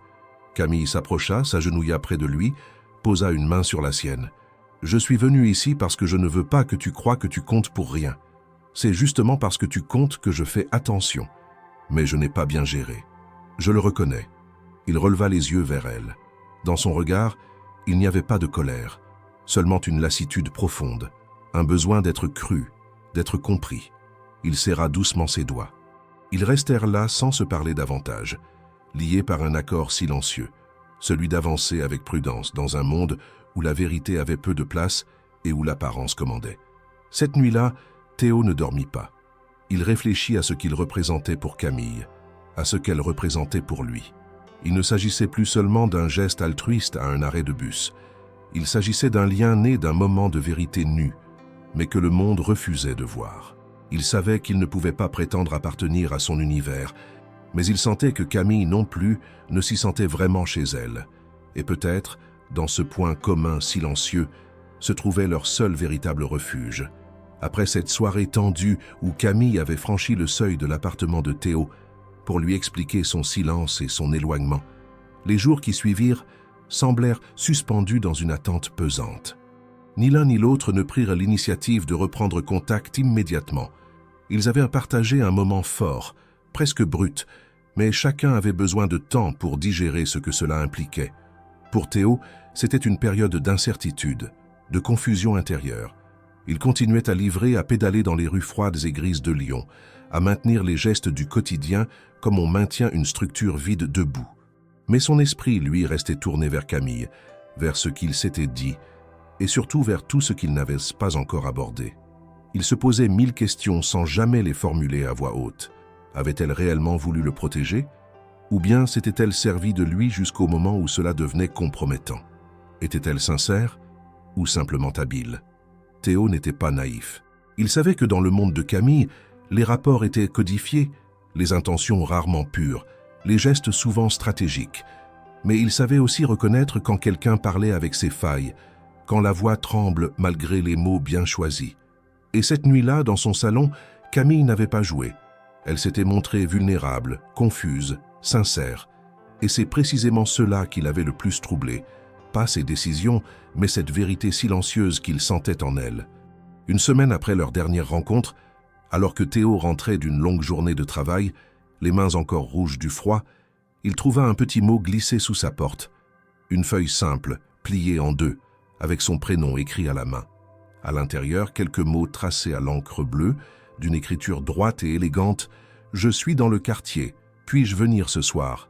Camille s'approcha, s'agenouilla près de lui, posa une main sur la sienne. « Je suis venu ici parce que je ne veux pas que tu crois que tu comptes pour rien. C'est justement parce que tu comptes que je fais attention. Mais je n'ai pas bien géré. Je le reconnais. » Il releva les yeux vers elle. Dans son regard, il n'y avait pas de colère, seulement une lassitude profonde, un besoin d'être cru, d'être compris. Il serra doucement ses doigts. Ils restèrent là sans se parler davantage, liés par un accord silencieux, celui d'avancer avec prudence dans un monde où la vérité avait peu de place et où l'apparence commandait. Cette nuit-là, Théo ne dormit pas. Il réfléchit à ce qu'il représentait pour Camille, à ce qu'elle représentait pour lui. Il ne s'agissait plus seulement d'un geste altruiste à un arrêt de bus. Il s'agissait d'un lien né d'un moment de vérité nue, mais que le monde refusait de voir. Il savait qu'il ne pouvait pas prétendre appartenir à son univers, mais il sentait que Camille non plus ne s'y sentait vraiment chez elle. Et peut-être, dans ce point commun silencieux, se trouvait leur seul véritable refuge. Après cette soirée tendue où Camille avait franchi le seuil de l'appartement de Théo pour lui expliquer son silence et son éloignement, les jours qui suivirent semblèrent suspendus dans une attente pesante. Ni l'un ni l'autre ne prirent l'initiative de reprendre contact immédiatement. Ils avaient partagé un moment fort, presque brut, mais chacun avait besoin de temps pour digérer ce que cela impliquait. Pour Théo, c'était une période d'incertitude, de confusion intérieure. Il continuait à livrer, à pédaler dans les rues froides et grises de Lyon, à maintenir les gestes du quotidien comme on maintient une structure vide debout. Mais son esprit, lui, restait tourné vers Camille, vers ce qu'il s'était dit, et surtout vers tout ce qu'il n'avait pas encore abordé. Il se posait 1000 questions sans jamais les formuler à voix haute. Avait-elle réellement voulu le protéger? Ou bien s'était-elle servie de lui jusqu'au moment où cela devenait compromettant? Était-elle sincère ou simplement habile? Théo n'était pas naïf. Il savait que dans le monde de Camille, les rapports étaient codifiés, les intentions rarement pures, les gestes souvent stratégiques. Mais il savait aussi reconnaître quand quelqu'un parlait avec ses failles, quand la voix tremble malgré les mots bien choisis. Et cette nuit-là, dans son salon, Camille n'avait pas joué. Elle s'était montrée vulnérable, confuse, sincère. Et c'est précisément cela qui l'avait le plus troublé. Pas ses décisions, mais cette vérité silencieuse qu'il sentait en elle. Une semaine après leur dernière rencontre, alors que Théo rentrait d'une longue journée de travail, les mains encore rouges du froid, il trouva un petit mot glissé sous sa porte. Une feuille simple, pliée en deux, avec son prénom écrit à la main. À l'intérieur, quelques mots tracés à l'encre bleue, d'une écriture droite et élégante. « Je suis dans le quartier. Puis-je venir ce soir?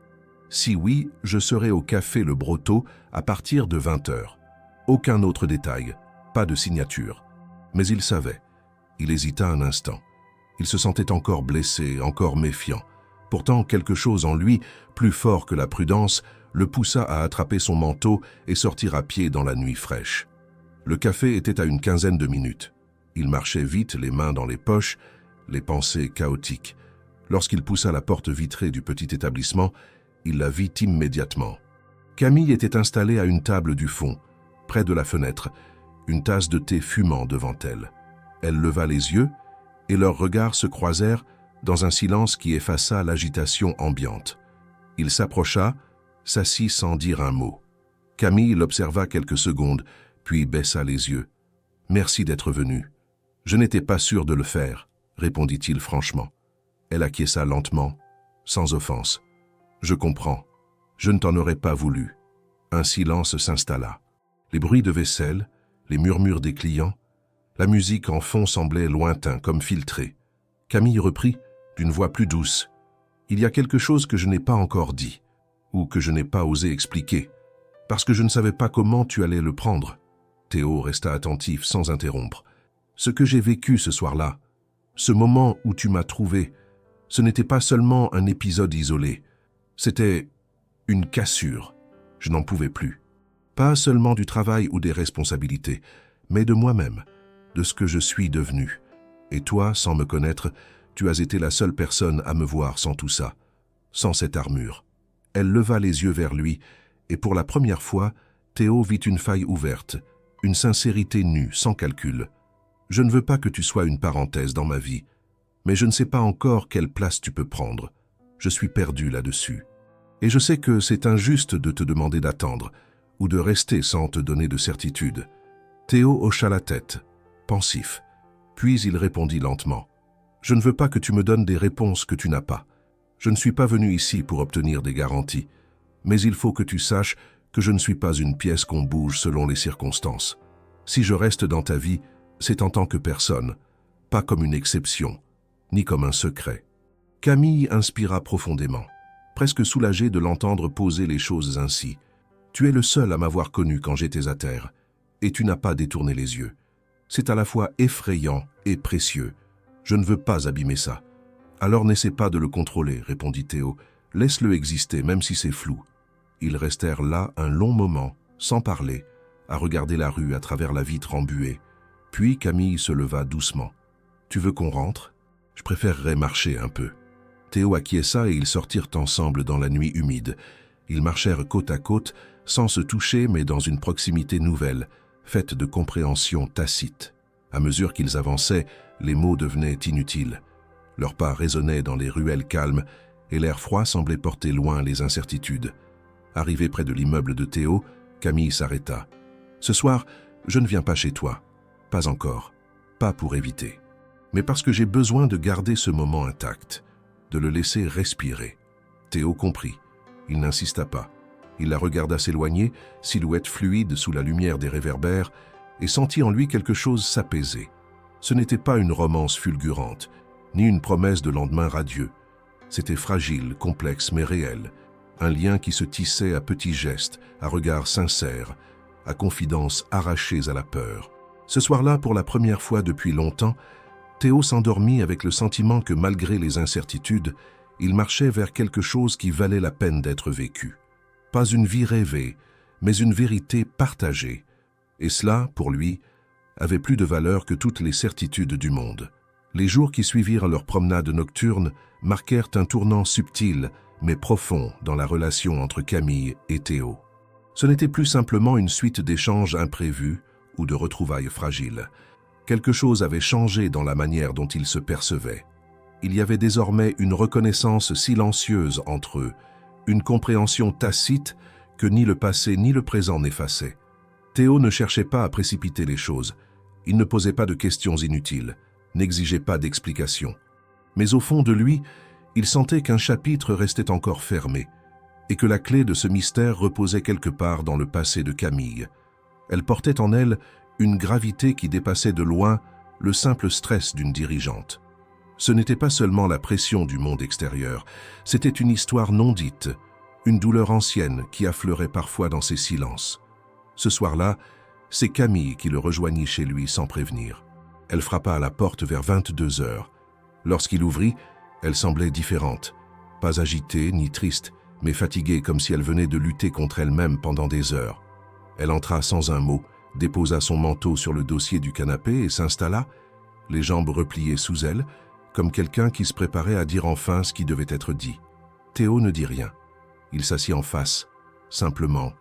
Si oui, je serai au café Le Brotteau à partir de 20h. » Aucun autre détail, pas de signature. Mais il savait. Il hésita un instant. Il se sentait encore blessé, encore méfiant. Pourtant, quelque chose en lui, plus fort que la prudence, le poussa à attraper son manteau et sortir à pied dans la nuit fraîche. Le café était à une quinzaine de minutes. Il marchait vite, les mains dans les poches, les pensées chaotiques. Lorsqu'il poussa la porte vitrée du petit établissement, il la vit immédiatement. Camille était installée à une table du fond, près de la fenêtre, une tasse de thé fumant devant elle. Elle leva les yeux et leurs regards se croisèrent dans un silence qui effaça l'agitation ambiante. Il s'approcha, s'assit sans dire un mot. « Camille l'observa quelques secondes, puis baissa les yeux. « Merci d'être venu. Je n'étais pas sûr de le faire, » répondit-il franchement. Elle acquiesça lentement, sans offense. « Je comprends. Je ne t'en aurais pas voulu. » Un silence s'installa. Les bruits de vaisselle, les murmures des clients, la musique en fond semblait lointain, comme filtrée. Camille reprit, d'une voix plus douce. « Il y a quelque chose que je n'ai pas encore dit, ou que je n'ai pas osé expliquer, parce que je ne savais pas comment tu allais le prendre. » Théo resta attentif, sans interrompre. « Ce que j'ai vécu ce soir-là, ce moment où tu m'as trouvé, ce n'était pas seulement un épisode isolé, c'était une cassure. Je n'en pouvais plus. Pas seulement du travail ou des responsabilités, mais de moi-même, de ce que je suis devenu. Et toi, sans me connaître, tu as été la seule personne à me voir sans tout ça, sans cette armure. » Elle leva les yeux vers lui, et pour la première fois, Théo vit une faille ouverte, une sincérité nue, sans calcul. « Je ne veux pas que tu sois une parenthèse dans ma vie, mais je ne sais pas encore quelle place tu peux prendre. Je suis perdu là-dessus. Et je sais que c'est injuste de te demander d'attendre, ou de rester sans te donner de certitude. » Théo hocha la tête, pensif. Puis il répondit lentement. « Je ne veux pas que tu me donnes des réponses que tu n'as pas. Je ne suis pas venu ici pour obtenir des garanties, mais il faut que tu saches que je ne suis pas une pièce qu'on bouge selon les circonstances. Si je reste dans ta vie, c'est en tant que personne, pas comme une exception, ni comme un secret. » Camille inspira profondément, presque soulagée de l'entendre poser les choses ainsi. « Tu es le seul à m'avoir connu quand j'étais à terre, et tu n'as pas détourné les yeux. C'est à la fois effrayant et précieux. Je ne veux pas abîmer ça. » « Alors n'essaie pas de le contrôler, » répondit Théo. « Laisse-le exister, même si c'est flou. » Ils restèrent là un long moment, sans parler, à regarder la rue à travers la vitre embuée. Puis Camille se leva doucement. « Tu veux qu'on rentre ? Je préférerais marcher un peu. » Théo acquiesça et ils sortirent ensemble dans la nuit humide. Ils marchèrent côte à côte, sans se toucher mais dans une proximité nouvelle, faite de compréhension tacite. À mesure qu'ils avançaient, les mots devenaient inutiles. Leurs pas résonnaient dans les ruelles calmes et l'air froid semblait porter loin les incertitudes. Arrivé près de l'immeuble de Théo, Camille s'arrêta. « Ce soir, je ne viens pas chez toi. Pas encore. Pas pour éviter. Mais parce que j'ai besoin de garder ce moment intact, de le laisser respirer. » Théo comprit. Il n'insista pas. Il la regarda s'éloigner, silhouette fluide sous la lumière des réverbères, et sentit en lui quelque chose s'apaiser. Ce n'était pas une romance fulgurante, ni une promesse de lendemain radieux. C'était fragile, complexe, mais réel. Un lien qui se tissait à petits gestes, à regards sincères, à confidences arrachées à la peur. Ce soir-là, pour la première fois depuis longtemps, Théo s'endormit avec le sentiment que malgré les incertitudes, il marchait vers quelque chose qui valait la peine d'être vécu. Pas une vie rêvée, mais une vérité partagée. Et cela, pour lui, avait plus de valeur que toutes les certitudes du monde. Les jours qui suivirent leur promenade nocturne marquèrent un tournant subtil, mais profond dans la relation entre Camille et Théo. Ce n'était plus simplement une suite d'échanges imprévus ou de retrouvailles fragiles. Quelque chose avait changé dans la manière dont ils se percevaient. Il y avait désormais une reconnaissance silencieuse entre eux, une compréhension tacite que ni le passé ni le présent n'effaçaient. Théo ne cherchait pas à précipiter les choses. Il ne posait pas de questions inutiles, n'exigeait pas d'explications. Mais au fond de lui, il sentait qu'un chapitre restait encore fermé et que la clé de ce mystère reposait quelque part dans le passé de Camille. Elle portait en elle une gravité qui dépassait de loin le simple stress d'une dirigeante. Ce n'était pas seulement la pression du monde extérieur, c'était une histoire non dite, une douleur ancienne qui affleurait parfois dans ses silences. Ce soir-là, c'est Camille qui le rejoignit chez lui sans prévenir. Elle frappa à la porte vers 22 heures. Lorsqu'il ouvrit, elle semblait différente, pas agitée ni triste, mais fatiguée comme si elle venait de lutter contre elle-même pendant des heures. Elle entra sans un mot, déposa son manteau sur le dossier du canapé et s'installa, les jambes repliées sous elle, comme quelqu'un qui se préparait à dire enfin ce qui devait être dit. Théo ne dit rien. Il s'assit en face, simplement,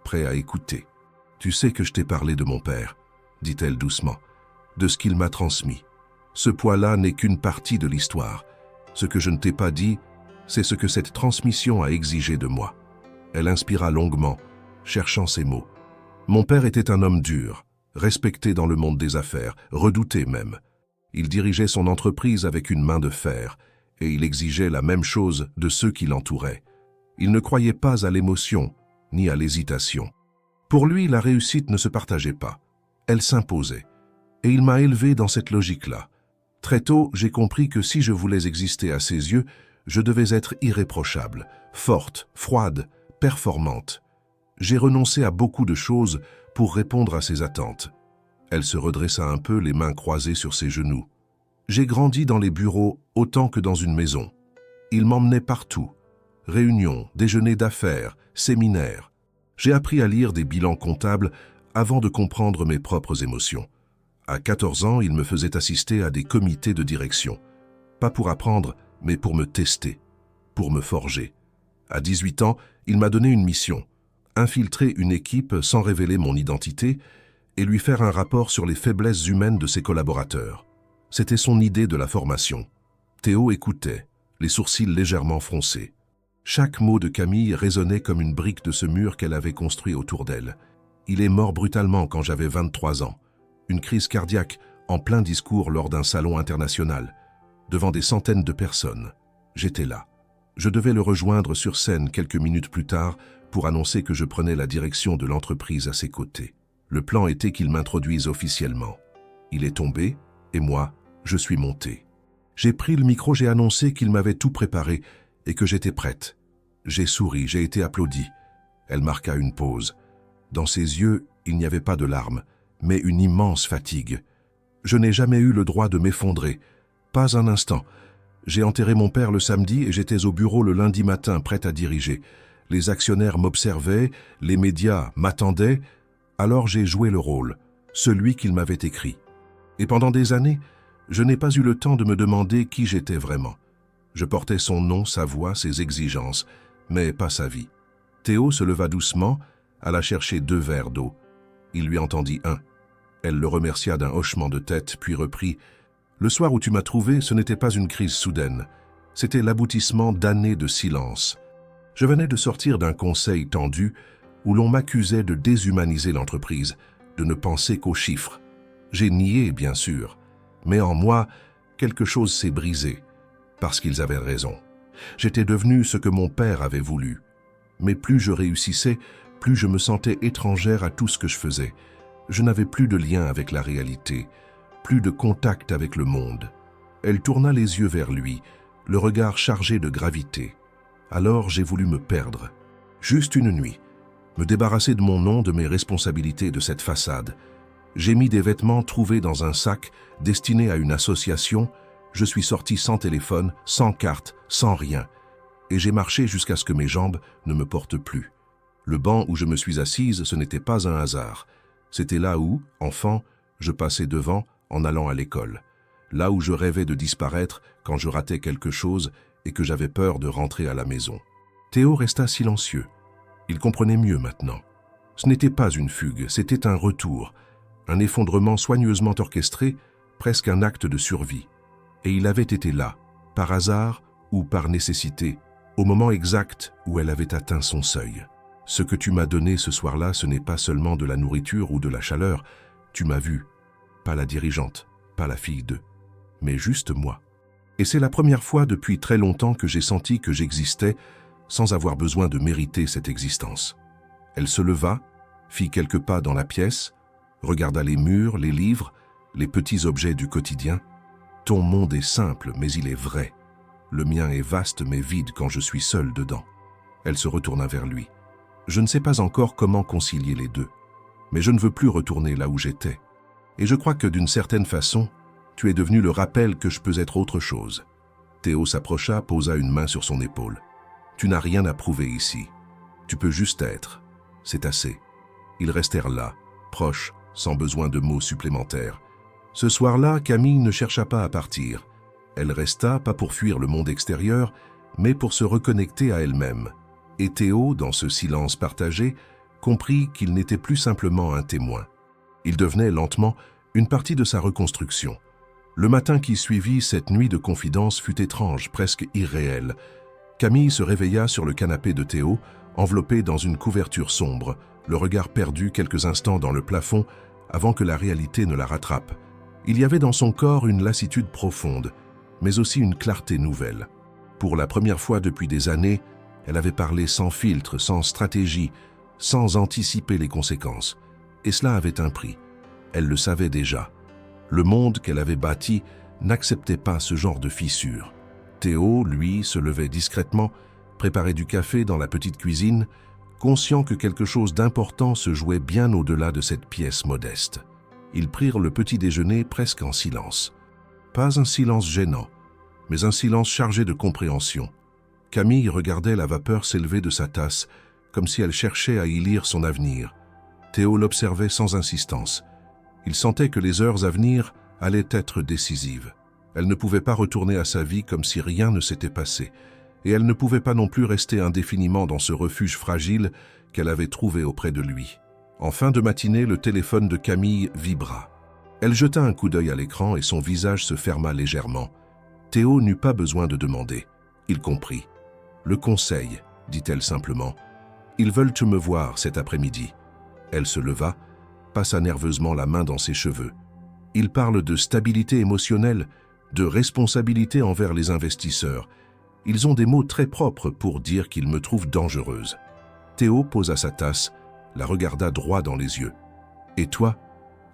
prêt à écouter. « Tu sais que je t'ai parlé de mon père, » dit-elle doucement, « de ce qu'il m'a transmis. Ce poids-là n'est qu'une partie de l'histoire. Ce que je ne t'ai pas dit, c'est ce que cette transmission a exigé de moi. » Elle inspira longuement, cherchant ses mots. Mon père était un homme dur, respecté dans le monde des affaires, redouté même. Il dirigeait son entreprise avec une main de fer, et il exigeait la même chose de ceux qui l'entouraient. Il ne croyait pas à l'émotion, ni à l'hésitation. Pour lui, la réussite ne se partageait pas. Elle s'imposait. Et il m'a élevé dans cette logique-là. Très tôt, j'ai compris que si je voulais exister à ses yeux, je devais être irréprochable, forte, froide, performante. J'ai renoncé à beaucoup de choses pour répondre à ses attentes. Elle se redressa un peu, les mains croisées sur ses genoux. J'ai grandi dans les bureaux autant que dans une maison. Il m'emmenait partout. Réunions, déjeuners d'affaires, séminaires. J'ai appris à lire des bilans comptables avant de comprendre mes propres émotions. À 14 ans, il me faisait assister à des comités de direction. Pas pour apprendre, mais pour me tester, pour me forger. À 18 ans, il m'a donné une mission, infiltrer une équipe sans révéler mon identité et lui faire un rapport sur les faiblesses humaines de ses collaborateurs. C'était son idée de la formation. Théo écoutait, les sourcils légèrement froncés. Chaque mot de Camille résonnait comme une brique de ce mur qu'elle avait construit autour d'elle. Il est mort brutalement quand j'avais 23 ans. Une crise cardiaque en plein discours lors d'un salon international, devant des centaines de personnes. J'étais là. Je devais le rejoindre sur scène quelques minutes plus tard pour annoncer que je prenais la direction de l'entreprise à ses côtés. Le plan était qu'il m'introduise officiellement. Il est tombé, et moi, je suis monté. J'ai pris le micro, j'ai annoncé qu'il m'avait tout préparé et que j'étais prête. J'ai souri, j'ai été applaudi. Elle marqua une pause. Dans ses yeux, il n'y avait pas de larmes, mais une immense fatigue. Je n'ai jamais eu le droit de m'effondrer. Pas un instant. J'ai enterré mon père le samedi et j'étais au bureau le lundi matin, prête à diriger. Les actionnaires m'observaient, les médias m'attendaient. Alors j'ai joué le rôle, celui qu'il m'avait écrit. Et pendant des années, je n'ai pas eu le temps de me demander qui j'étais vraiment. Je portais son nom, sa voix, ses exigences, mais pas sa vie. Théo se leva doucement, alla chercher 2 verres d'eau. Il lui en tendit un. Elle le remercia d'un hochement de tête, puis reprit « Le soir où tu m'as trouvé, ce n'était pas une crise soudaine. C'était l'aboutissement d'années de silence. Je venais de sortir d'un conseil tendu où l'on m'accusait de déshumaniser l'entreprise, de ne penser qu'aux chiffres. J'ai nié, bien sûr, mais en moi, quelque chose s'est brisé, parce qu'ils avaient raison. J'étais devenu ce que mon père avait voulu. Mais plus je réussissais, plus je me sentais étrangère à tout ce que je faisais. Je n'avais plus de lien avec la réalité, plus de contact avec le monde. Elle tourna les yeux vers lui, le regard chargé de gravité. Alors j'ai voulu me perdre. Juste une nuit. Me débarrasser de mon nom, de mes responsabilités, de cette façade. J'ai mis des vêtements trouvés dans un sac destiné à une association. Je suis sorti sans téléphone, sans carte, sans rien. Et j'ai marché jusqu'à ce que mes jambes ne me portent plus. Le banc où je me suis assise, ce n'était pas un hasard. C'était là où, enfant, je passais devant en allant à l'école. Là où je rêvais de disparaître quand je ratais quelque chose et que j'avais peur de rentrer à la maison. Théo resta silencieux. Il comprenait mieux maintenant. Ce n'était pas une fugue, c'était un retour, un effondrement soigneusement orchestré, presque un acte de survie. Et il avait été là, par hasard ou par nécessité, au moment exact où elle avait atteint son seuil. Ce que tu m'as donné ce soir-là, ce n'est pas seulement de la nourriture ou de la chaleur. Tu m'as vu, pas la dirigeante, pas la fille d'eux, mais juste moi. Et c'est la première fois depuis très longtemps que j'ai senti que j'existais sans avoir besoin de mériter cette existence. Elle se leva, fit quelques pas dans la pièce, regarda les murs, les livres, les petits objets du quotidien. Ton monde est simple, mais il est vrai. Le mien est vaste, mais vide quand je suis seul dedans. Elle se retourna vers lui. Je ne sais pas encore comment concilier les deux, mais je ne veux plus retourner là où j'étais. Et je crois que d'une certaine façon, tu es devenu le rappel que je peux être autre chose. Théo s'approcha, posa une main sur son épaule. Tu n'as rien à prouver ici. Tu peux juste être. C'est assez. Ils restèrent là, proches, sans besoin de mots supplémentaires. Ce soir-là, Camille ne chercha pas à partir. Elle resta, pas pour fuir le monde extérieur, mais pour se reconnecter à elle-même. Et Théo, dans ce silence partagé, comprit qu'il n'était plus simplement un témoin. Il devenait lentement une partie de sa reconstruction. Le matin qui suivit cette nuit de confidence fut étrange, presque irréel. Camille se réveilla sur le canapé de Théo, enveloppée dans une couverture sombre, le regard perdu quelques instants dans le plafond avant que la réalité ne la rattrape. Il y avait dans son corps une lassitude profonde, mais aussi une clarté nouvelle. Pour la première fois depuis des années, elle avait parlé sans filtre, sans stratégie, sans anticiper les conséquences. Et cela avait un prix. Elle le savait déjà. Le monde qu'elle avait bâti n'acceptait pas ce genre de fissure. Théo, lui, se levait discrètement, préparait du café dans la petite cuisine, conscient que quelque chose d'important se jouait bien au-delà de cette pièce modeste. Ils prirent le petit déjeuner presque en silence. Pas un silence gênant, mais un silence chargé de compréhension. Camille regardait la vapeur s'élever de sa tasse, comme si elle cherchait à y lire son avenir. Théo l'observait sans insistance. Il sentait que les heures à venir allaient être décisives. Elle ne pouvait pas retourner à sa vie comme si rien ne s'était passé, et elle ne pouvait pas non plus rester indéfiniment dans ce refuge fragile qu'elle avait trouvé auprès de lui. En fin de matinée, le téléphone de Camille vibra. Elle jeta un coup d'œil à l'écran et son visage se ferma légèrement. Théo n'eut pas besoin de demander. Il comprit. « Le conseil », dit-elle simplement. « Ils veulent te me voir cet après-midi. » Elle se leva, passa nerveusement la main dans ses cheveux. « Ils parlent de stabilité émotionnelle, de responsabilité envers les investisseurs. Ils ont des mots très propres pour dire qu'ils me trouvent dangereuse. » Théo posa sa tasse, la regarda droit dans les yeux. « Et toi,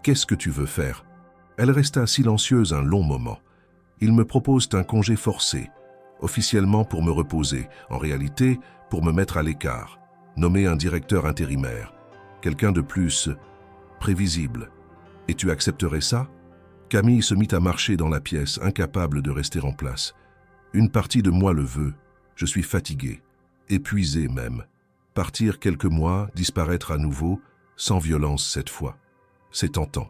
qu'est-ce que tu veux faire ?» Elle resta silencieuse un long moment. « Ils me proposent un congé forcé, officiellement pour me reposer, en réalité pour me mettre à l'écart, nommer un directeur intérimaire, quelqu'un de plus prévisible. Et tu accepterais ça ?» Camille se mit à marcher dans la pièce, incapable de rester en place. « Une partie de moi le veut. Je suis fatigué, épuisé même. Partir quelques mois, disparaître à nouveau, sans violence cette fois. C'est tentant.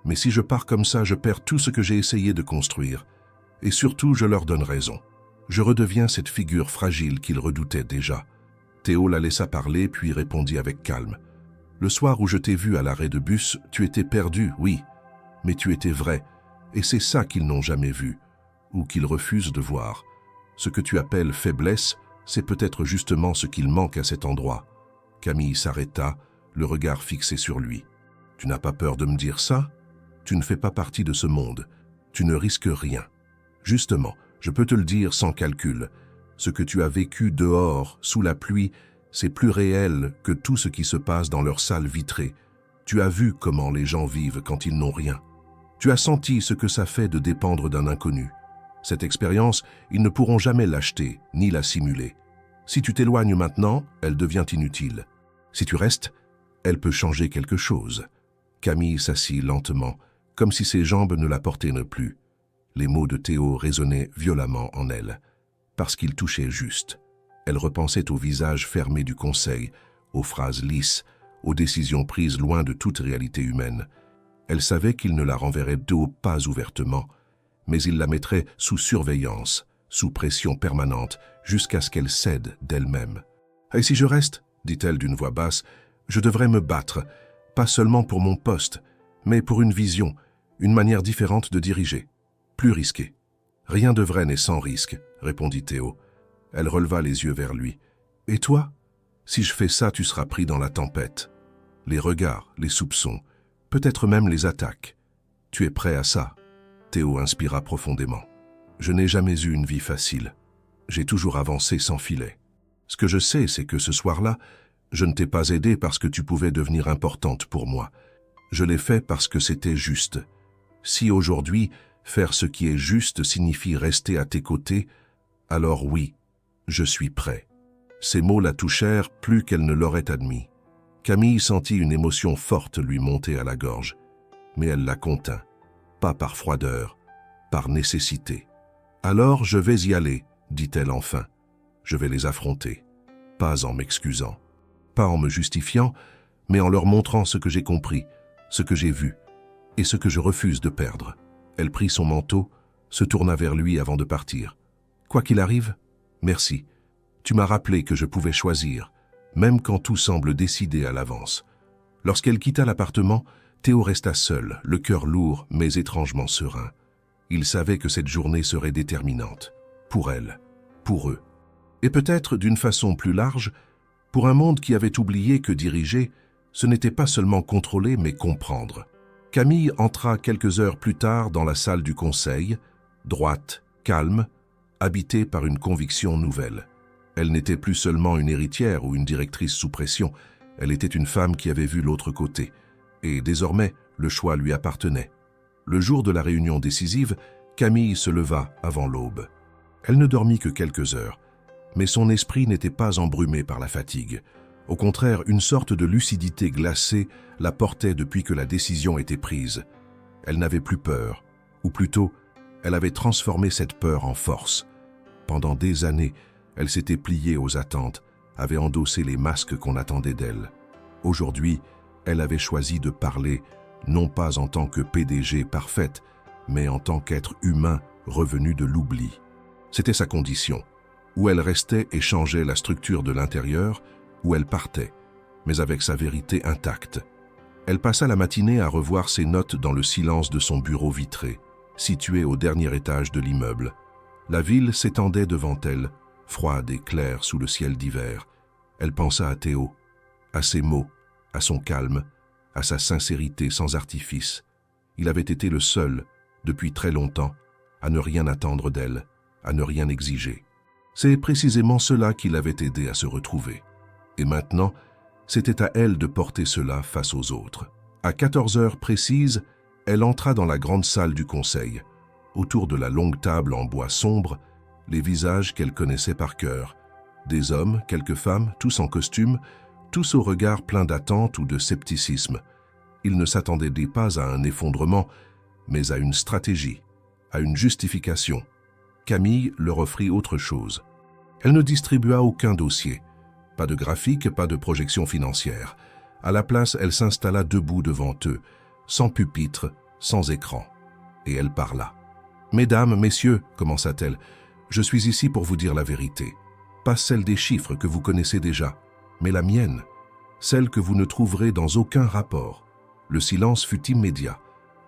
Mais si je pars comme ça, je perds tout ce que j'ai essayé de construire. Et surtout, je leur donne raison. Je redeviens cette figure fragile qu'ils redoutaient déjà. » Théo la laissa parler, puis répondit avec calme. « Le soir où je t'ai vu à l'arrêt de bus, tu étais perdu, oui. Mais tu étais vrai, et c'est ça qu'ils n'ont jamais vu, ou qu'ils refusent de voir. Ce que tu appelles faiblesse, c'est peut-être justement ce qu'il manque à cet endroit. » Camille s'arrêta, le regard fixé sur lui. « Tu n'as pas peur de me dire ça? Tu ne fais pas partie de ce monde. Tu ne risques rien. Justement, je peux te le dire sans calcul. Ce que tu as vécu dehors, sous la pluie, c'est plus réel que tout ce qui se passe dans leur salle vitrée. Tu as vu comment les gens vivent quand ils n'ont rien. Tu as senti ce que ça fait de dépendre d'un inconnu. Cette expérience, ils ne pourront jamais l'acheter, ni la simuler. Si tu t'éloignes maintenant, elle devient inutile. Si tu restes, elle peut changer quelque chose. » Camille s'assit lentement, comme si ses jambes ne la portaient plus. Les mots de Théo résonnaient violemment en elle, parce qu'ils touchaient juste. Elle repensait au visage fermé du conseil, aux phrases lisses, aux décisions prises loin de toute réalité humaine. Elle savait qu'il ne la renverrait d'eau pas ouvertement, mais il la mettrait sous surveillance, sous pression permanente, jusqu'à ce qu'elle cède d'elle-même. « Et si je reste, dit-elle d'une voix basse, je devrais me battre, pas seulement pour mon poste, mais pour une vision, une manière différente de diriger. Plus risquée. »« Rien de vrai n'est sans risque, » répondit Théo. Elle releva les yeux vers lui. « Et toi? Si je fais ça, tu seras pris dans la tempête. Les regards, les soupçons, peut-être même les attaques. Tu es prêt à ça ?» Théo inspira profondément. « Je n'ai jamais eu une vie facile. J'ai toujours avancé sans filet. Ce que je sais, c'est que ce soir-là, je ne t'ai pas aidé parce que tu pouvais devenir importante pour moi. Je l'ai fait parce que c'était juste. Si aujourd'hui, faire ce qui est juste signifie rester à tes côtés, alors oui, je suis prêt. » Ces mots la touchèrent plus qu'elle ne l'aurait admis. Camille sentit une émotion forte lui monter à la gorge, mais elle la contint, pas par froideur, par nécessité. « Alors je vais y aller, » dit-elle enfin. « Je vais les affronter, pas en m'excusant, pas en me justifiant, mais en leur montrant ce que j'ai compris, ce que j'ai vu, et ce que je refuse de perdre. » Elle prit son manteau, se tourna vers lui avant de partir. « Quoi qu'il arrive, merci. Tu m'as rappelé que je pouvais choisir, même quand tout semble décidé à l'avance. » Lorsqu'elle quitta l'appartement, Théo resta seul, le cœur lourd mais étrangement serein. Il savait que cette journée serait déterminante, pour elle, pour eux. Et peut-être, d'une façon plus large, pour un monde qui avait oublié que diriger, Ce n'était pas seulement contrôler, mais comprendre. Camille entra quelques heures plus tard dans la salle du conseil, droite, calme, habitée par une conviction nouvelle. Elle n'était plus seulement une héritière ou une directrice sous pression, elle était une femme qui avait vu l'autre côté. Et désormais, le choix lui appartenait. Le jour de la réunion décisive, Camille se leva avant l'aube. Elle ne dormit que quelques heures, mais son esprit n'était pas embrumé par la fatigue. Au contraire, une sorte de lucidité glacée la portait depuis que la décision était prise. Elle n'avait plus peur, ou plutôt, elle avait transformé cette peur en force. Pendant des années, elle s'était pliée aux attentes, avait endossé les masques qu'on attendait d'elle. Aujourd'hui, elle avait choisi de parler, non pas en tant que PDG parfaite, mais en tant qu'être humain revenu de l'oubli. C'était sa condition. Où elle restait et changeait la structure de l'intérieur, où elle partait, mais avec sa vérité intacte. Elle passa la matinée à revoir ses notes dans le silence de son bureau vitré, situé au dernier étage de l'immeuble. La ville s'étendait devant elle, froide et claire sous le ciel d'hiver. Elle pensa à Théo, à ses mots, à son calme, à sa sincérité sans artifice. Il avait été le seul, depuis très longtemps, à ne rien attendre d'elle, à ne rien exiger. C'est précisément cela qui l'avait aidé à se retrouver. Et maintenant, c'était à elle de porter cela face aux autres. À 14 heures précises, elle entra dans la grande salle du conseil. Autour de la longue table en bois sombre, les visages qu'elle connaissait par cœur. Des hommes, quelques femmes, tous en costume, tous au regard plein d'attente ou de scepticisme. Ils ne s'attendaient pas à un effondrement, mais à une stratégie, à une justification. Camille leur offrit autre chose. Elle ne distribua aucun dossier. Pas de graphique, pas de projection financière. À la place, elle s'installa debout devant eux, sans pupitre, sans écran. Et elle parla. « Mesdames, messieurs, commença-t-elle, je suis ici pour vous dire la vérité. Pas celle des chiffres que vous connaissez déjà, mais la mienne, celle que vous ne trouverez dans aucun rapport. » Le silence fut immédiat.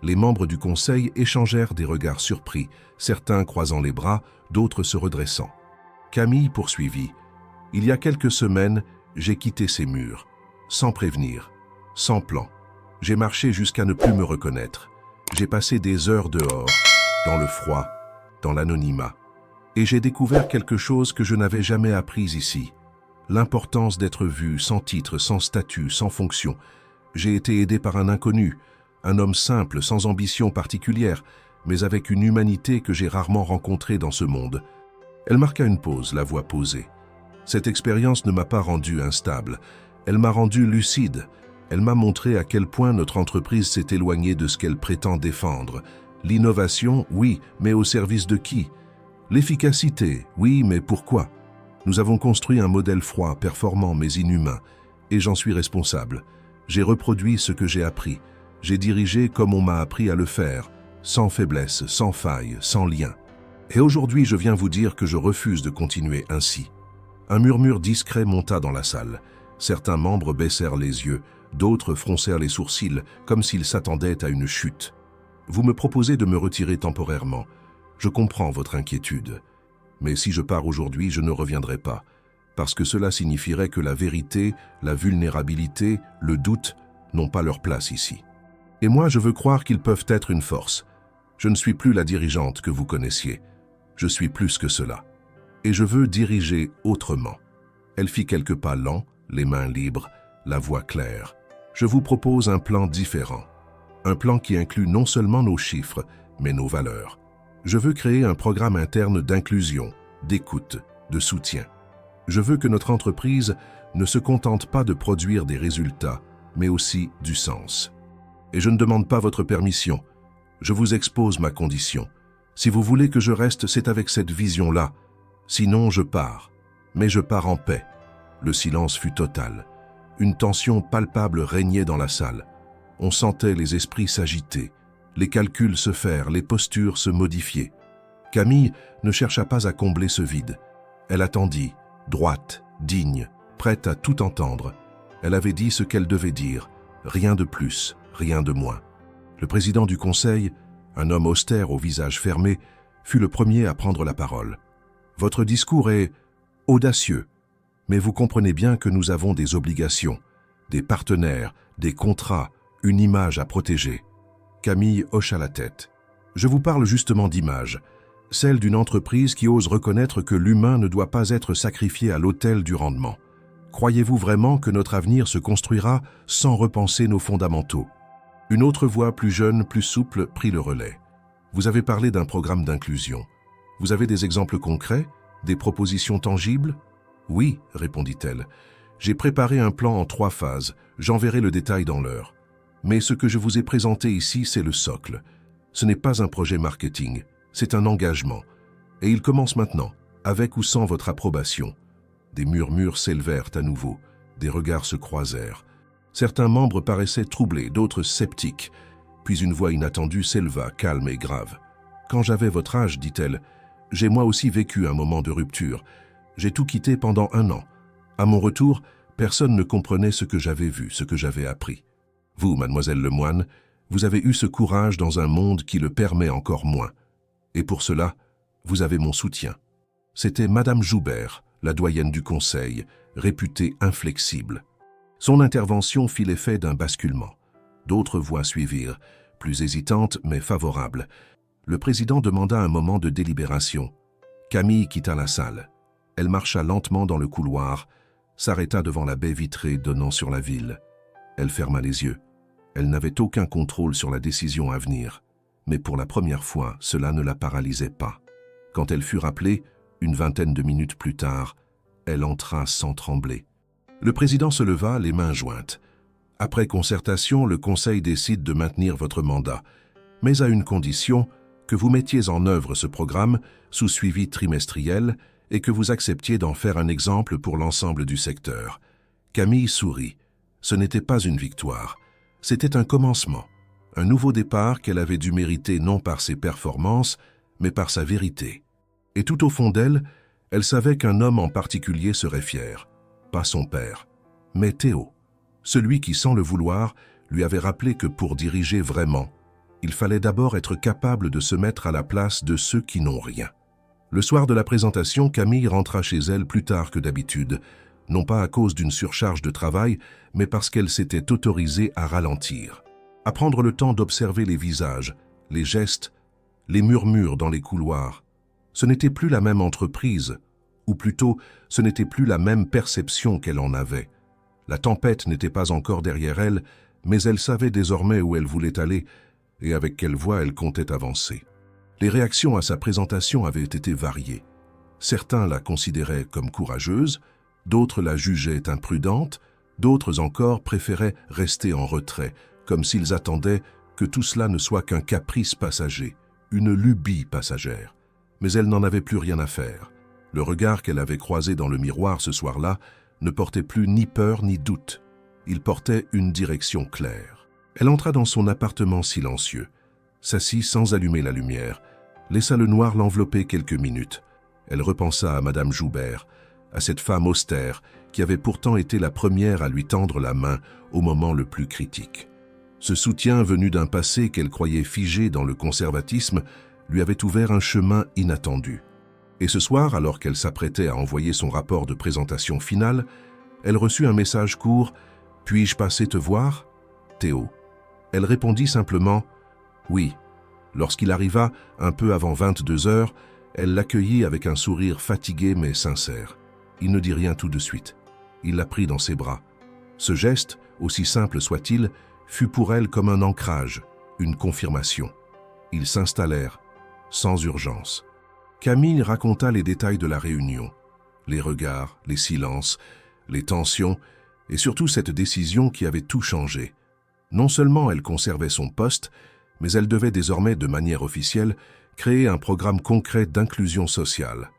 Les membres du conseil échangèrent des regards surpris, certains croisant les bras, d'autres se redressant. Camille poursuivit. « Il y a quelques semaines, j'ai quitté ces murs, sans prévenir, sans plan. J'ai marché jusqu'à ne plus me reconnaître. J'ai passé des heures dehors, dans le froid, dans l'anonymat. Et j'ai découvert quelque chose que je n'avais jamais appris ici. L'importance d'être vu, sans titre, sans statut, sans fonction. J'ai été aidé par un inconnu, un homme simple, sans ambition particulière, mais avec une humanité que j'ai rarement rencontrée dans ce monde. » Elle marqua une pause, la voix posée. « Cette expérience ne m'a pas rendu instable. Elle m'a rendu lucide. Elle m'a montré à quel point notre entreprise s'est éloignée de ce qu'elle prétend défendre. L'innovation, oui, mais au service de qui? L'efficacité, oui, mais pourquoi? Nous avons construit un modèle froid, performant, mais inhumain, et j'en suis responsable. J'ai reproduit ce que j'ai appris. J'ai dirigé comme on m'a appris à le faire, sans faiblesse, sans faille, sans lien. Et aujourd'hui, je viens vous dire que je refuse de continuer ainsi. » Un murmure discret monta dans la salle. Certains membres baissèrent les yeux, d'autres froncèrent les sourcils, comme s'ils s'attendaient à une chute. « Vous me proposez de me retirer temporairement. Je comprends votre inquiétude. Mais si je pars aujourd'hui, je ne reviendrai pas, parce que cela signifierait que la vérité, la vulnérabilité, le doute n'ont pas leur place ici. Et moi, je veux croire qu'ils peuvent être une force. Je ne suis plus la dirigeante que vous connaissiez. Je suis plus que cela. Et je veux diriger autrement. » Elle fit quelques pas lents, les mains libres, la voix claire. « Je vous propose un plan différent. Un plan qui inclut non seulement nos chiffres, mais nos valeurs. Je veux créer un programme interne d'inclusion, d'écoute, de soutien. Je veux que notre entreprise ne se contente pas de produire des résultats, mais aussi du sens. Et je ne demande pas votre permission. Je vous expose ma condition. Si vous voulez que je reste, c'est avec cette vision-là. Sinon, je pars. Mais je pars en paix. » Le silence fut total. Une tension palpable régnait dans la salle. On sentait les esprits s'agiter, les calculs se faire, les postures se modifier. Camille ne chercha pas à combler ce vide. Elle attendit, droite, digne, prête à tout entendre. Elle avait dit ce qu'elle devait dire, rien de plus, rien de moins. Le président du conseil, un homme austère au visage fermé, fut le premier à prendre la parole. « Votre discours est audacieux, mais vous comprenez bien que nous avons des obligations. des partenaires, des contrats, une image à protéger. Camille hocha la tête. Je vous parle justement d'image, celle d'une entreprise qui ose reconnaître que l'humain ne doit pas être sacrifié à l'autel du rendement. Croyez-vous vraiment que notre avenir se construira sans repenser nos fondamentaux? Une autre voix plus jeune, plus souple, prit le relais. Vous avez parlé d'un programme d'inclusion. Vous avez des exemples concrets? Des propositions tangibles? Oui, répondit-elle. J'ai préparé un plan en 3 phases. J'enverrai le détail dans l'heure. Mais ce que je vous ai présenté ici, c'est le socle. Ce n'est pas un projet marketing, c'est un engagement. Et il commence maintenant, avec ou sans votre approbation. Des murmures s'élevèrent à nouveau, des regards se croisèrent. Certains membres paraissaient troublés, d'autres sceptiques. Puis une voix inattendue s'éleva, calme et grave. « Quand j'avais votre âge, dit-elle, j'ai moi aussi vécu un moment de rupture. J'ai tout quitté pendant 1 an. À mon retour, personne ne comprenait ce que j'avais vu, ce que j'avais appris. Vous, mademoiselle Lemoine, vous avez eu ce courage dans un monde qui le permet encore moins. Et pour cela, vous avez mon soutien. » C'était Madame Joubert, la doyenne du conseil, réputée inflexible. Son intervention fit l'effet d'un basculement. D'autres voix suivirent, plus hésitantes mais favorables. Le président demanda un moment de délibération. Camille quitta la salle. Elle marcha lentement dans le couloir, s'arrêta devant la baie vitrée donnant sur la ville. Elle ferma les yeux. Elle n'avait aucun contrôle sur la décision à venir. Mais pour la première fois, cela ne la paralysait pas. Quand elle fut rappelée, une vingtaine de minutes plus tard, elle entra sans trembler. Le président se leva, les mains jointes. Après concertation, le conseil décide de maintenir votre mandat, mais à une condition, que vous mettiez en œuvre ce programme sous suivi trimestriel et que vous acceptiez d'en faire un exemple pour l'ensemble du secteur. Camille sourit. Ce n'était pas une victoire, c'était un commencement, un nouveau départ qu'elle avait dû mériter non par ses performances, mais par sa vérité. Et tout au fond d'elle, elle savait qu'un homme en particulier serait fier, pas son père, mais Théo, celui qui, sans le vouloir, lui avait rappelé que pour diriger vraiment, il fallait d'abord être capable de se mettre à la place de ceux qui n'ont rien. Le soir de la présentation, Camille rentra chez elle plus tard que d'habitude, non pas à cause d'une surcharge de travail, mais parce qu'elle s'était autorisée à ralentir, à prendre le temps d'observer les visages, les gestes, les murmures dans les couloirs. Ce n'était plus la même entreprise, ou plutôt, ce n'était plus la même perception qu'elle en avait. La tempête n'était pas encore derrière elle, mais elle savait désormais où elle voulait aller et avec quelle voie elle comptait avancer. Les réactions à sa présentation avaient été variées. Certains la considéraient comme courageuse, d'autres la jugeaient imprudente, d'autres encore préféraient rester en retrait, comme s'ils attendaient que tout cela ne soit qu'un caprice passager, une lubie passagère. Mais elle n'en avait plus rien à faire. Le regard qu'elle avait croisé dans le miroir ce soir-là ne portait plus ni peur ni doute. Il portait une direction claire. Elle entra dans son appartement silencieux, s'assit sans allumer la lumière, laissa le noir l'envelopper quelques minutes. Elle repensa à Madame Joubert, à cette femme austère qui avait pourtant été la première à lui tendre la main au moment le plus critique. Ce soutien venu d'un passé qu'elle croyait figé dans le conservatisme lui avait ouvert un chemin inattendu. Et ce soir, alors qu'elle s'apprêtait à envoyer son rapport de présentation finale, elle reçut un message court « Puis-je passer te voir, Théo ?» Elle répondit simplement « Oui ». Lorsqu'il arriva, un peu avant 22 heures, elle l'accueillit avec un sourire fatigué mais sincère. Il ne dit rien tout de suite. Il la prit dans ses bras. Ce geste, aussi simple soit-il, fut pour elle comme un ancrage, une confirmation. Ils s'installèrent, sans urgence. Camille raconta les détails de la réunion, les regards, les silences, les tensions, et surtout cette décision qui avait tout changé. Non seulement elle conservait son poste, mais elle devait désormais, de manière officielle, créer un programme concret d'inclusion sociale.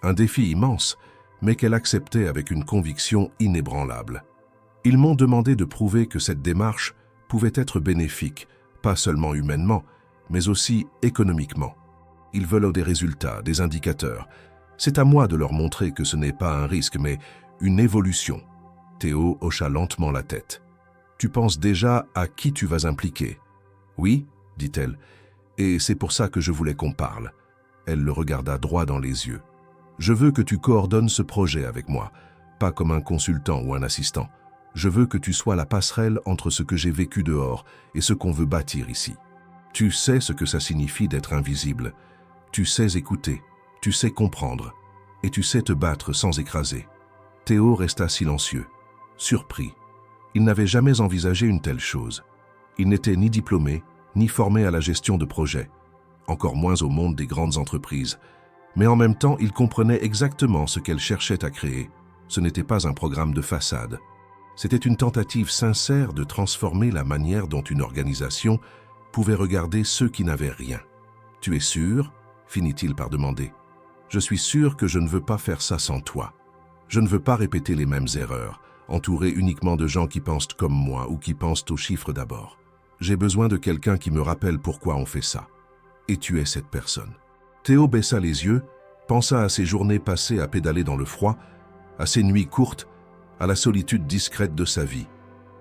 Un défi immense, mais qu'elle acceptait avec une conviction inébranlable. Ils m'ont demandé de prouver que cette démarche pouvait être bénéfique, pas seulement humainement, mais aussi économiquement. Ils veulent des résultats, des indicateurs. C'est à moi de leur montrer que ce n'est pas un risque, mais une évolution. Théo hocha lentement la tête. « Tu penses déjà à qui tu vas impliquer ?»« Oui, dit-elle, et c'est pour ça que je voulais qu'on parle. » Elle le regarda droit dans les yeux. « Je veux que tu coordonnes ce projet avec moi, pas comme un consultant ou un assistant. Je veux que tu sois la passerelle entre ce que j'ai vécu dehors et ce qu'on veut bâtir ici. Tu sais ce que ça signifie d'être invisible. Tu sais écouter, tu sais comprendre, et tu sais te battre sans écraser. » Théo resta silencieux, surpris. Il n'avait jamais envisagé une telle chose. Il n'était ni diplômé, ni formé à la gestion de projets, encore moins au monde des grandes entreprises. Mais en même temps, il comprenait exactement ce qu'elle cherchait à créer. Ce n'était pas un programme de façade. C'était une tentative sincère de transformer la manière dont une organisation pouvait regarder ceux qui n'avaient rien. « Tu es sûr ?» finit-il par demander. « Je suis sûr que je ne veux pas faire ça sans toi. Je ne veux pas répéter les mêmes erreurs, entouré uniquement de gens qui pensent comme moi ou qui pensent aux chiffres d'abord. J'ai besoin de quelqu'un qui me rappelle pourquoi on fait ça. Et tu es cette personne. » Théo baissa les yeux, pensa à ses journées passées à pédaler dans le froid, à ses nuits courtes, à la solitude discrète de sa vie.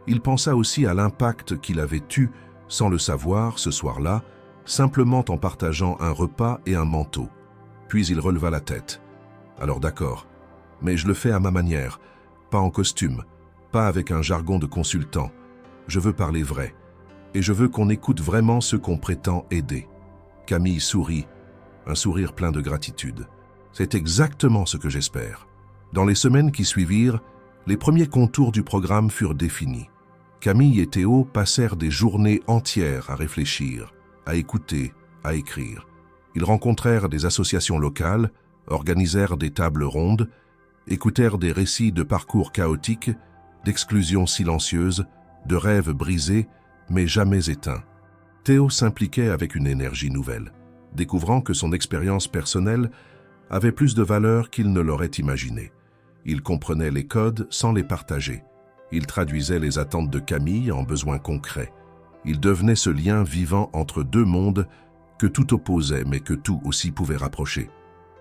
Il pensa aussi à l'impact qu'il avait eu, sans le savoir, ce soir-là, simplement en partageant un repas et un manteau. Puis il releva la tête. « Alors d'accord, mais je le fais à ma manière, pas en costume, pas avec un jargon de consultant. Je veux parler vrai, et je veux qu'on écoute vraiment ceux qu'on prétend aider. » Camille sourit, un sourire plein de gratitude. « C'est exactement ce que j'espère. » Dans les semaines qui suivirent, les premiers contours du programme furent définis. Camille et Théo passèrent des journées entières à réfléchir, à écouter, à écrire. Ils rencontrèrent des associations locales, organisèrent des tables rondes, écoutèrent des récits de parcours chaotiques, d'exclusions silencieuses, de rêves brisés, mais jamais éteints. Théo s'impliquait avec une énergie nouvelle, découvrant que son expérience personnelle avait plus de valeur qu'il ne l'aurait imaginé. Il comprenait les codes sans les partager. Il traduisait les attentes de Camille en besoins concrets. Il devenait ce lien vivant entre deux mondes que tout opposait mais que tout aussi pouvait rapprocher.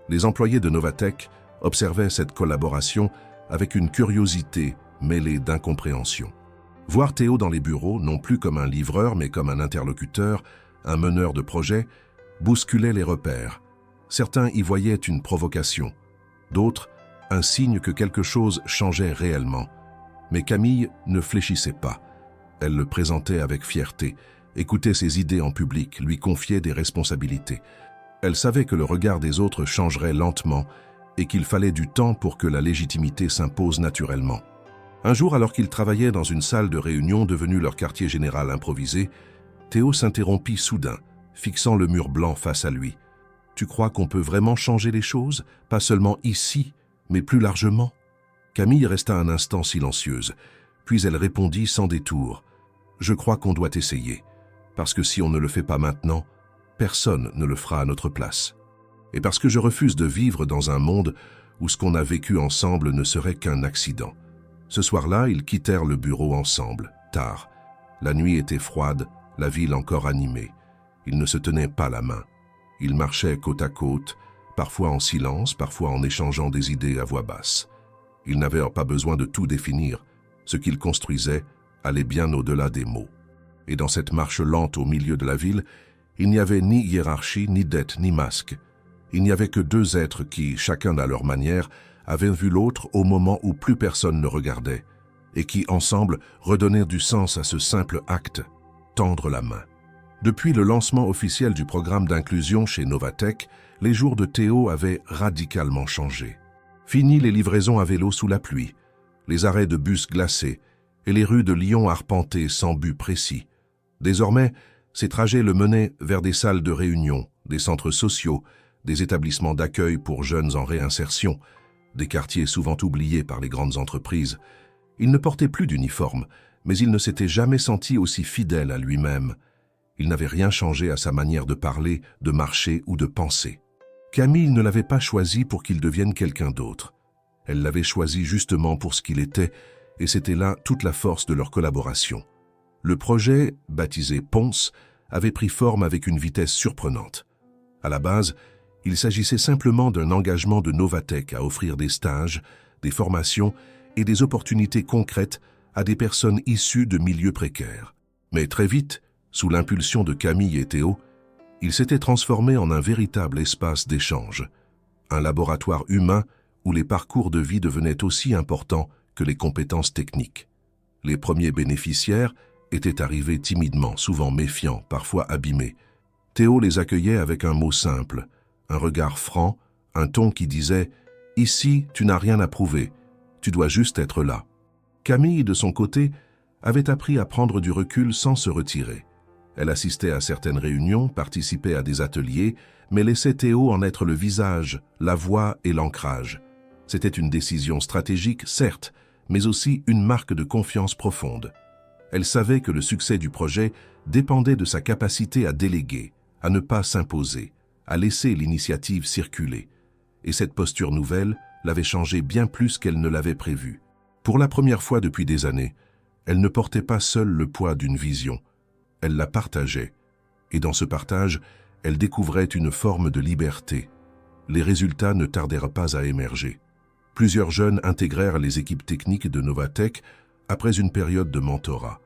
Les employés de Novatech observaient cette collaboration avec une curiosité mêlée d'incompréhension. Voir Théo dans les bureaux, non plus comme un livreur mais comme un interlocuteur, un meneur de projet, bousculait les repères. Certains y voyaient une provocation, d'autres un signe que quelque chose changeait réellement. Mais Camille ne fléchissait pas. Elle le présentait avec fierté, écoutait ses idées en public, lui confiait des responsabilités. Elle savait que le regard des autres changerait lentement et qu'il fallait du temps pour que la légitimité s'impose naturellement. Un jour, alors qu'ils travaillaient dans une salle de réunion devenue leur quartier général improvisé, Théo s'interrompit soudain, fixant le mur blanc face à lui. « Tu crois qu'on peut vraiment changer les choses, pas seulement ici, mais plus largement ?» Camille resta un instant silencieuse, puis elle répondit sans détour. « Je crois qu'on doit essayer, parce que si on ne le fait pas maintenant, personne ne le fera à notre place. Et parce que je refuse de vivre dans un monde où ce qu'on a vécu ensemble ne serait qu'un accident. » Ce soir-là, ils quittèrent le bureau ensemble, tard. La nuit était froide, la ville encore animée. Ils ne se tenaient pas la main. Ils marchaient côte à côte, parfois en silence, parfois en échangeant des idées à voix basse. Ils n'avaient pas besoin de tout définir. Ce qu'ils construisaient allait bien au-delà des mots. Et dans cette marche lente au milieu de la ville, il n'y avait ni hiérarchie, ni dette, ni masque. Il n'y avait que deux êtres qui, chacun à leur manière, avaient vu l'autre au moment où plus personne ne regardait, et qui, ensemble, redonnaient du sens à ce simple acte, tendre la main. Depuis le lancement officiel du programme d'inclusion chez Novatech, les jours de Théo avaient radicalement changé. Fini les livraisons à vélo sous la pluie, les arrêts de bus glacés et les rues de Lyon arpentées sans but précis. Désormais, ces trajets le menaient vers des salles de réunion, des centres sociaux, des établissements d'accueil pour jeunes en réinsertion, des quartiers souvent oubliés par les grandes entreprises. Il ne portait plus d'uniforme, mais il ne s'était jamais senti aussi fidèle à lui-même. Il n'avait rien changé à sa manière de parler, de marcher ou de penser. Camille ne l'avait pas choisi pour qu'il devienne quelqu'un d'autre. Elle l'avait choisi justement pour ce qu'il était, et c'était là toute la force de leur collaboration. Le projet, baptisé Ponce, avait pris forme avec une vitesse surprenante. À la base, il s'agissait simplement d'un engagement de Novatech à offrir des stages, des formations et des opportunités concrètes à des personnes issues de milieux précaires. Mais très vite, sous l'impulsion de Camille et Théo, il s'était transformé en un véritable espace d'échange, un laboratoire humain où les parcours de vie devenaient aussi importants que les compétences techniques. Les premiers bénéficiaires étaient arrivés timidement, souvent méfiants, parfois abîmés. Théo les accueillait avec un mot simple, un regard franc, un ton qui disait « Ici, tu n'as rien à prouver, tu dois juste être là ». Camille, de son côté, avait appris à prendre du recul sans se retirer. Elle assistait à certaines réunions, participait à des ateliers, mais laissait Théo en être le visage, la voix et l'ancrage. C'était une décision stratégique, certes, mais aussi une marque de confiance profonde. Elle savait que le succès du projet dépendait de sa capacité à déléguer, à ne pas s'imposer, à laisser l'initiative circuler. Et cette posture nouvelle l'avait changé bien plus qu'elle ne l'avait prévu. Pour la première fois depuis des années, elle ne portait pas seule le poids d'une vision. Elle la partageait. Et dans ce partage, elle découvrait une forme de liberté. Les résultats ne tardèrent pas à émerger. Plusieurs jeunes intégrèrent les équipes techniques de Novatech après une période de mentorat.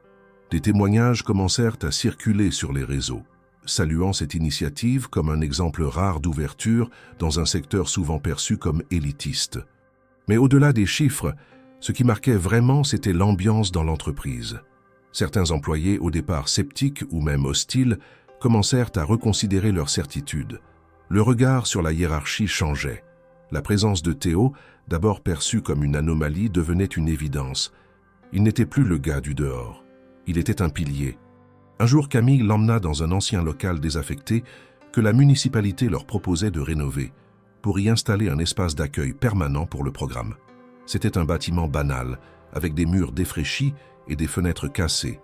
Des témoignages commencèrent à circuler sur les réseaux, saluant cette initiative comme un exemple rare d'ouverture dans un secteur souvent perçu comme élitiste. Mais au-delà des chiffres, ce qui marquait vraiment, c'était l'ambiance dans l'entreprise. Certains employés, au départ sceptiques ou même hostiles, commencèrent à reconsidérer leurs certitudes. Le regard sur la hiérarchie changeait. La présence de Théo, d'abord perçue comme une anomalie, devenait une évidence. Il n'était plus le gars du dehors. Il était un pilier. Un jour, Camille l'emmena dans un ancien local désaffecté que la municipalité leur proposait de rénover, pour y installer un espace d'accueil permanent pour le programme. C'était un bâtiment banal, avec des murs défraîchis et des fenêtres cassées.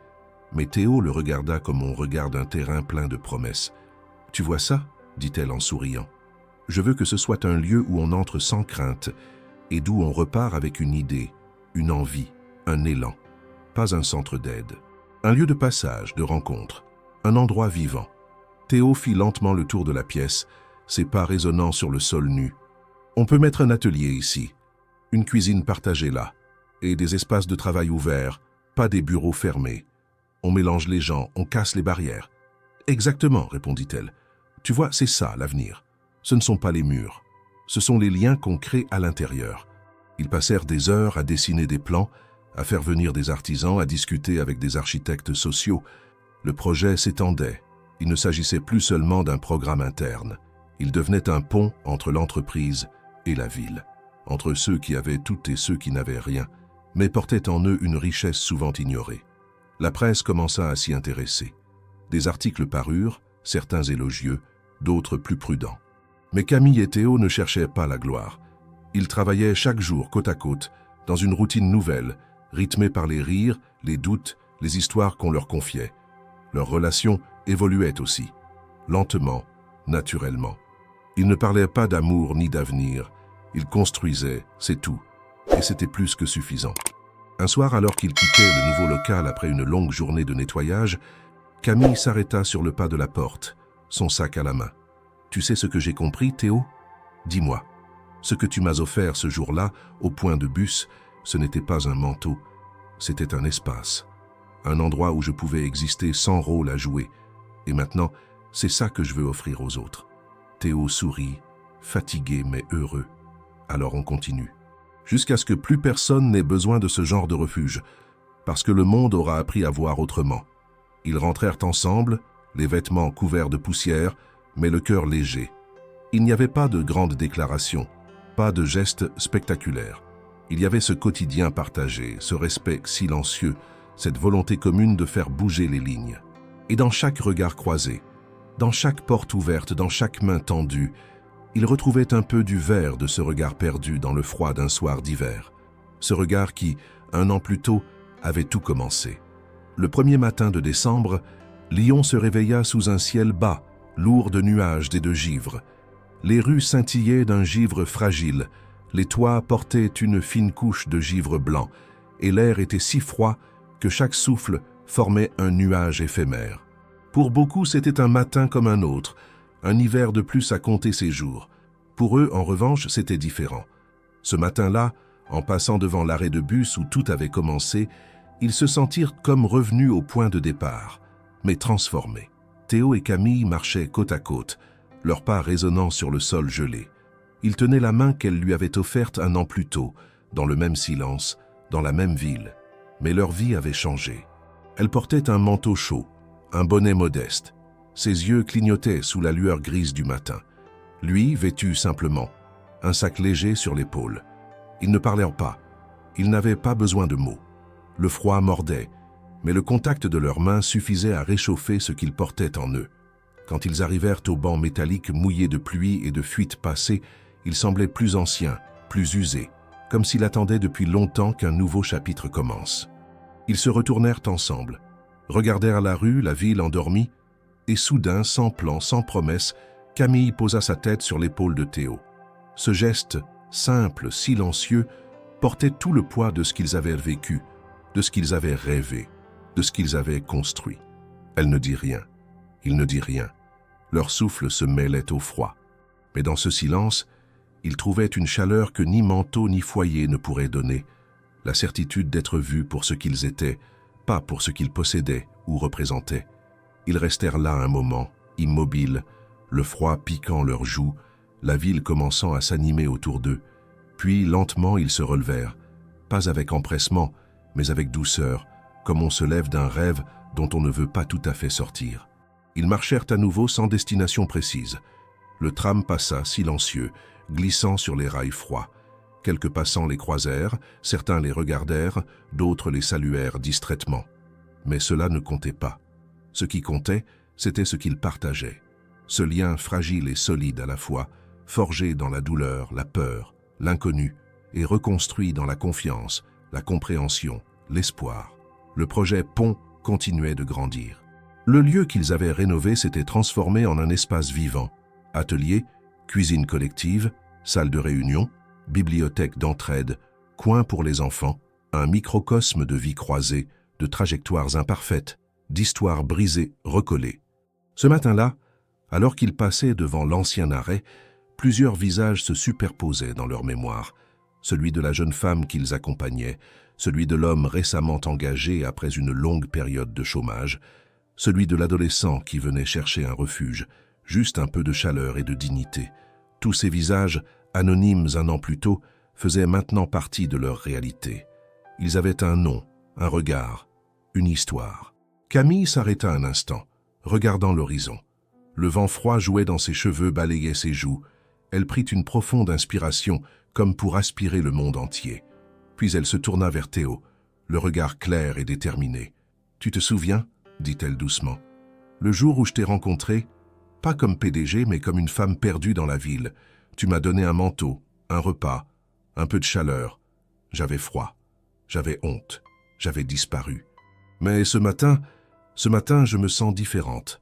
Mais Théo le regarda comme on regarde un terrain plein de promesses. « Tu vois ça ?» dit-elle en souriant. « Je veux que ce soit un lieu où on entre sans crainte et d'où on repart avec une idée, une envie, un élan. Pas un centre d'aide. Un lieu de passage, de rencontre, un endroit vivant. » Théo fit lentement le tour de la pièce, ses pas résonnant sur le sol nu. « On peut mettre un atelier ici, une cuisine partagée là, et des espaces de travail ouverts, pas des bureaux fermés. On mélange les gens, on casse les barrières. »« Exactement, répondit-elle. Tu vois, c'est ça l'avenir. Ce ne sont pas les murs. Ce sont les liens qu'on crée à l'intérieur. » Ils passèrent des heures à dessiner des plans, à faire venir des artisans, à discuter avec des architectes sociaux. Le projet s'étendait. Il ne s'agissait plus seulement d'un programme interne. Il devenait un pont entre l'entreprise et la ville, entre ceux qui avaient tout et ceux qui n'avaient rien, mais portaient en eux une richesse souvent ignorée. La presse commença à s'y intéresser. Des articles parurent, certains élogieux, d'autres plus prudents. Mais Camille et Théo ne cherchaient pas la gloire. Ils travaillaient chaque jour côte à côte, dans une routine nouvelle, rythmée par les rires, les doutes, les histoires qu'on leur confiait. Leur relation évoluait aussi, lentement, naturellement. Ils ne parlaient pas d'amour ni d'avenir. Ils construisaient, c'est tout. Et c'était plus que suffisant. Un soir, alors qu'ils quittaient le nouveau local après une longue journée de nettoyage, Camille s'arrêta sur le pas de la porte, son sac à la main. « Tu sais ce que j'ai compris, Théo ? Dis-moi. Ce que tu m'as offert ce jour-là, au point de bus, ce n'était pas un manteau, c'était un espace. Un endroit où je pouvais exister sans rôle à jouer. Et maintenant, c'est ça que je veux offrir aux autres. » Théo sourit, fatigué mais heureux. Alors on continue. Jusqu'à ce que plus personne n'ait besoin de ce genre de refuge, parce que le monde aura appris à voir autrement. Ils rentrèrent ensemble, les vêtements couverts de poussière, mais le cœur léger. Il n'y avait pas de grandes déclarations, pas de gestes spectaculaires. Il y avait ce quotidien partagé, ce respect silencieux, cette volonté commune de faire bouger les lignes. Et dans chaque regard croisé, dans chaque porte ouverte, dans chaque main tendue, il retrouvait un peu du vert de ce regard perdu dans le froid d'un soir d'hiver. Ce regard qui, 1 an plus tôt, avait tout commencé. Le premier matin de décembre, Lyon se réveilla sous un ciel bas, lourd de nuages et de givre. Les rues scintillaient d'un givre fragile, les toits portaient une fine couche de givre blanc, et l'air était si froid que chaque souffle formait un nuage éphémère. Pour beaucoup, c'était un matin comme un autre, un hiver de plus à compter ses jours. Pour eux, en revanche, c'était différent. Ce matin-là, en passant devant l'arrêt de bus où tout avait commencé, ils se sentirent comme revenus au point de départ, mais transformés. Théo et Camille marchaient côte à côte, leurs pas résonnant sur le sol gelé. Il tenait la main qu'elle lui avait offerte 1 an plus tôt, dans le même silence, dans la même ville. mais leur vie avait changé. Elle portait un manteau chaud, un bonnet modeste. Ses yeux clignotaient sous la lueur grise du matin. Lui, vêtu simplement, un sac léger sur l'épaule. Ils ne parlèrent pas. Ils n'avaient pas besoin de mots. Le froid mordait, mais le contact de leurs mains suffisait à réchauffer ce qu'ils portaient en eux. Quand ils arrivèrent au banc métallique mouillé de pluie et de fuites passées, ils semblaient plus anciens, plus usés, comme s'ils attendaient depuis longtemps qu'un nouveau chapitre commence. Ils se retournèrent ensemble, regardèrent la rue, la ville endormie, et soudain, sans plan, sans promesse, Camille posa sa tête sur l'épaule de Théo. Ce geste, simple, silencieux, portait tout le poids de ce qu'ils avaient vécu, de ce qu'ils avaient rêvé, de ce qu'ils avaient construit. Elle ne dit rien. Il ne dit rien. Leur souffle se mêlait au froid. Mais dans ce silence, ils trouvaient une chaleur que ni manteau ni foyer ne pourraient donner, la certitude d'être vus pour ce qu'ils étaient, pas pour ce qu'ils possédaient ou représentaient. Ils restèrent là un moment, immobiles, le froid piquant leurs joues, la ville commençant à s'animer autour d'eux. Puis, lentement, ils se relevèrent, pas avec empressement, mais avec douceur, comme on se lève d'un rêve dont on ne veut pas tout à fait sortir. Ils marchèrent à nouveau sans destination précise. Le tram passa, silencieux, glissant sur les rails froids. Quelques passants les croisèrent, certains les regardèrent, d'autres les saluèrent distraitement. Mais cela ne comptait pas. Ce qui comptait, c'était ce qu'ils partageaient. Ce lien fragile et solide à la fois, forgé dans la douleur, la peur, l'inconnu, et reconstruit dans la confiance, la compréhension, l'espoir. Le projet Pont continuait de grandir. Le lieu qu'ils avaient rénové s'était transformé en un espace vivant. Atelier, cuisine collective, salle de réunion, bibliothèque d'entraide, coin pour les enfants, un microcosme de vie croisée, de trajectoires imparfaites, d'histoires brisées, recollées. Ce matin-là, alors qu'ils passaient devant l'ancien arrêt, plusieurs visages se superposaient dans leur mémoire. Celui de la jeune femme qu'ils accompagnaient, celui de l'homme récemment engagé après une longue période de chômage, celui de l'adolescent qui venait chercher un refuge, juste un peu de chaleur et de dignité. Tous ces visages, anonymes un an plus tôt, faisaient maintenant partie de leur réalité. Ils avaient un nom, un regard, une histoire. Camille s'arrêta un instant, regardant l'horizon. Le vent froid jouait dans ses cheveux, balayait ses joues. Elle prit une profonde inspiration, comme pour aspirer le monde entier. Puis elle se tourna vers Théo, le regard clair et déterminé. « Tu te souviens ?» dit-elle doucement. « Le jour où je t'ai rencontré, pas comme PDG, mais comme une femme perdue dans la ville. Tu m'as donné un manteau, un repas, un peu de chaleur. J'avais froid, j'avais honte, j'avais disparu. Mais ce matin, je me sens différente.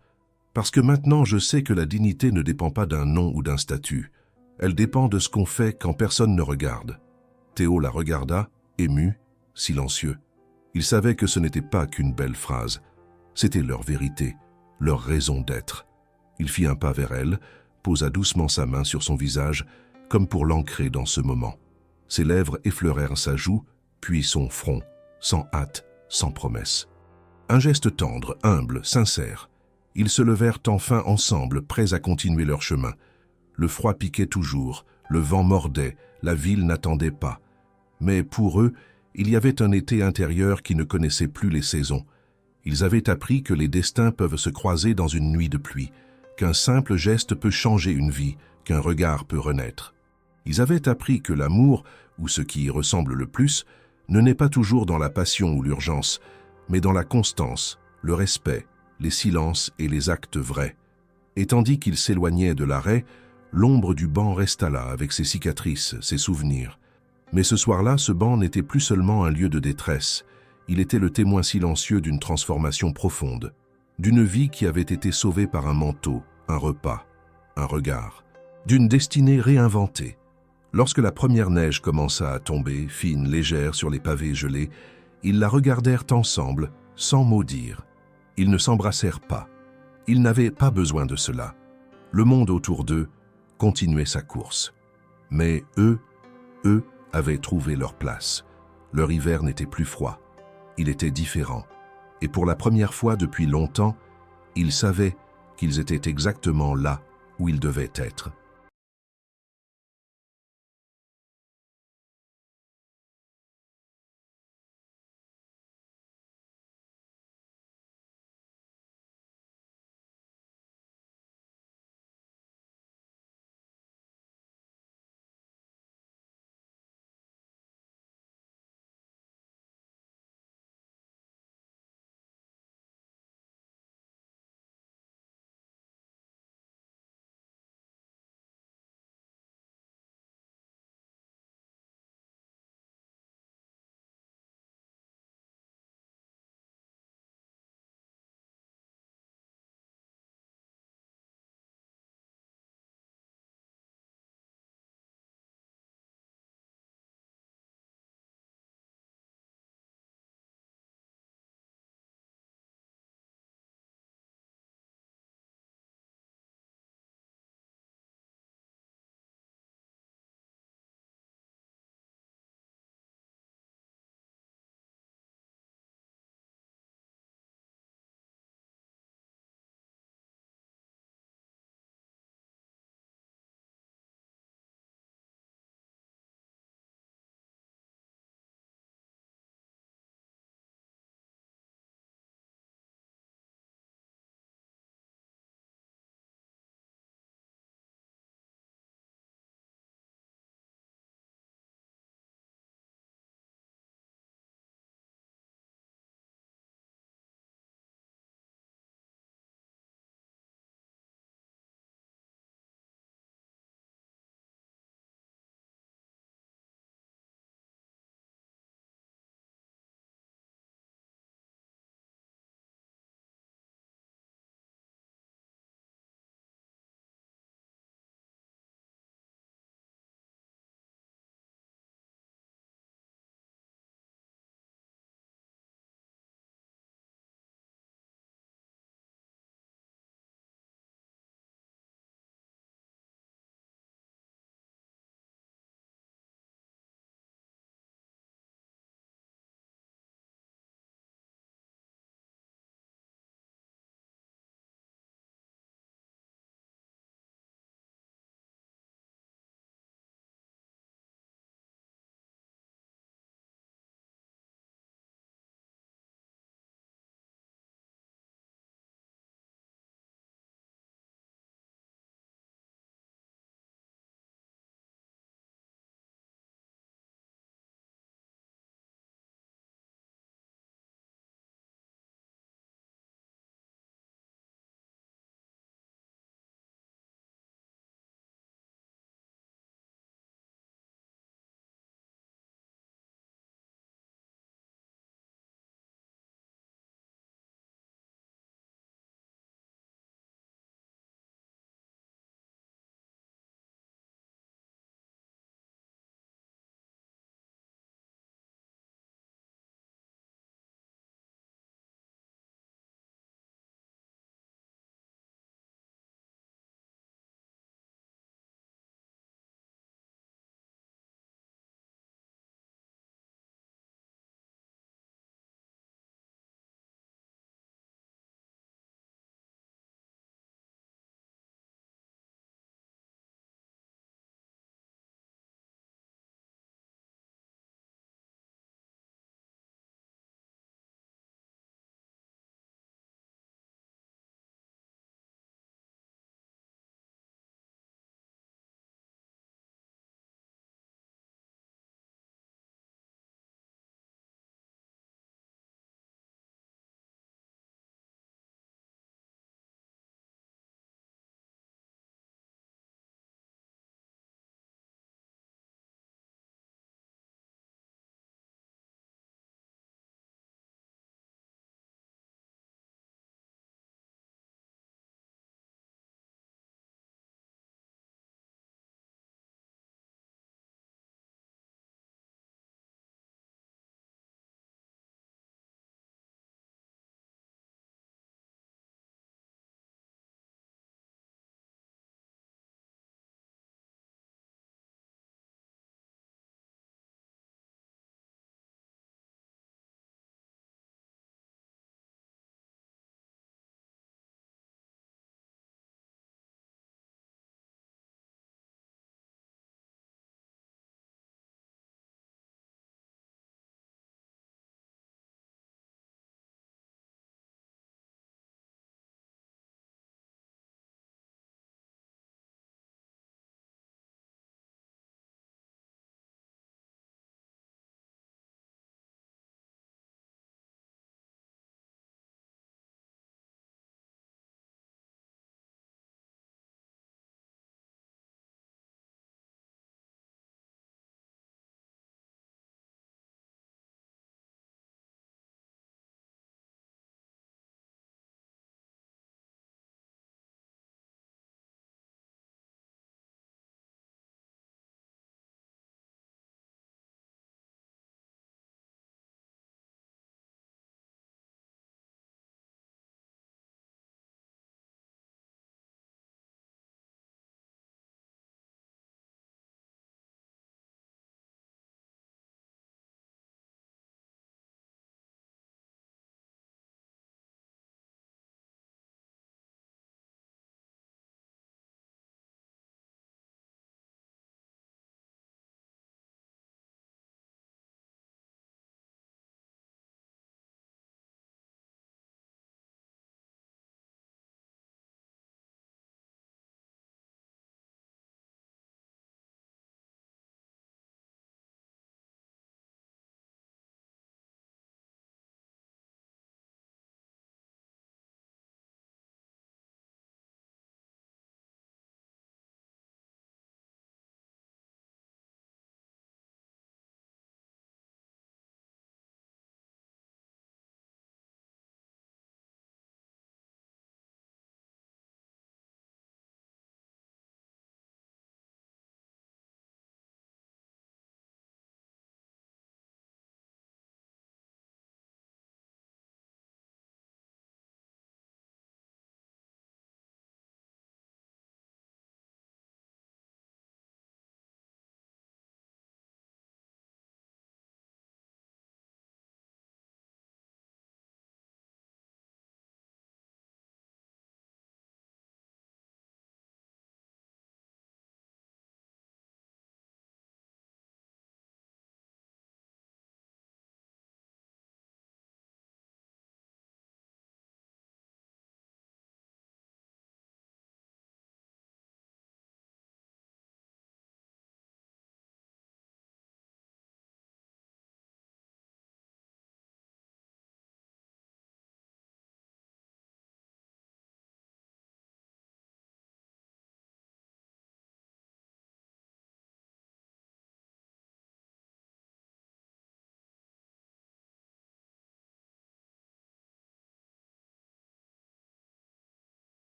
Parce que maintenant, je sais que la dignité ne dépend pas d'un nom ou d'un statut. Elle dépend de ce qu'on fait quand personne ne regarde. » Théo la regarda, ému, silencieux. Il savait que ce n'était pas qu'une belle phrase. C'était leur vérité, leur raison d'être. Il fit un pas vers elle, posa doucement sa main sur son visage, comme pour l'ancrer dans ce moment. Ses lèvres effleurèrent sa joue, puis son front, sans hâte, sans promesse. Un geste tendre, humble, sincère. Ils se levèrent enfin ensemble, prêts à continuer leur chemin. Le froid piquait toujours, le vent mordait, la ville n'attendait pas. Mais pour eux, il y avait un été intérieur qui ne connaissait plus les saisons. Ils avaient appris que les destins peuvent se croiser dans une nuit de pluie, qu'un simple geste peut changer une vie, qu'un regard peut renaître. Ils avaient appris que l'amour, ou ce qui y ressemble le plus, ne naît pas toujours dans la passion ou l'urgence, mais dans la constance, le respect, les silences et les actes vrais. Et tandis qu'ils s'éloignaient de l'arrêt, l'ombre du banc resta là avec ses cicatrices, ses souvenirs. Mais ce soir-là, ce banc n'était plus seulement un lieu de détresse. Il était le témoin silencieux d'une transformation profonde, d'une vie qui avait été sauvée par un manteau, un repas, un regard, d'une destinée réinventée. Lorsque la première neige commença à tomber, fine, légère sur les pavés gelés, ils la regardèrent ensemble, sans mot dire. Ils ne s'embrassèrent pas. Ils n'avaient pas besoin de cela. Le monde autour d'eux continuait sa course. Mais eux avaient trouvé leur place. Leur hiver n'était plus froid. Il était différent. Et pour la première fois depuis longtemps, ils savaient qu'ils étaient exactement là où ils devaient être.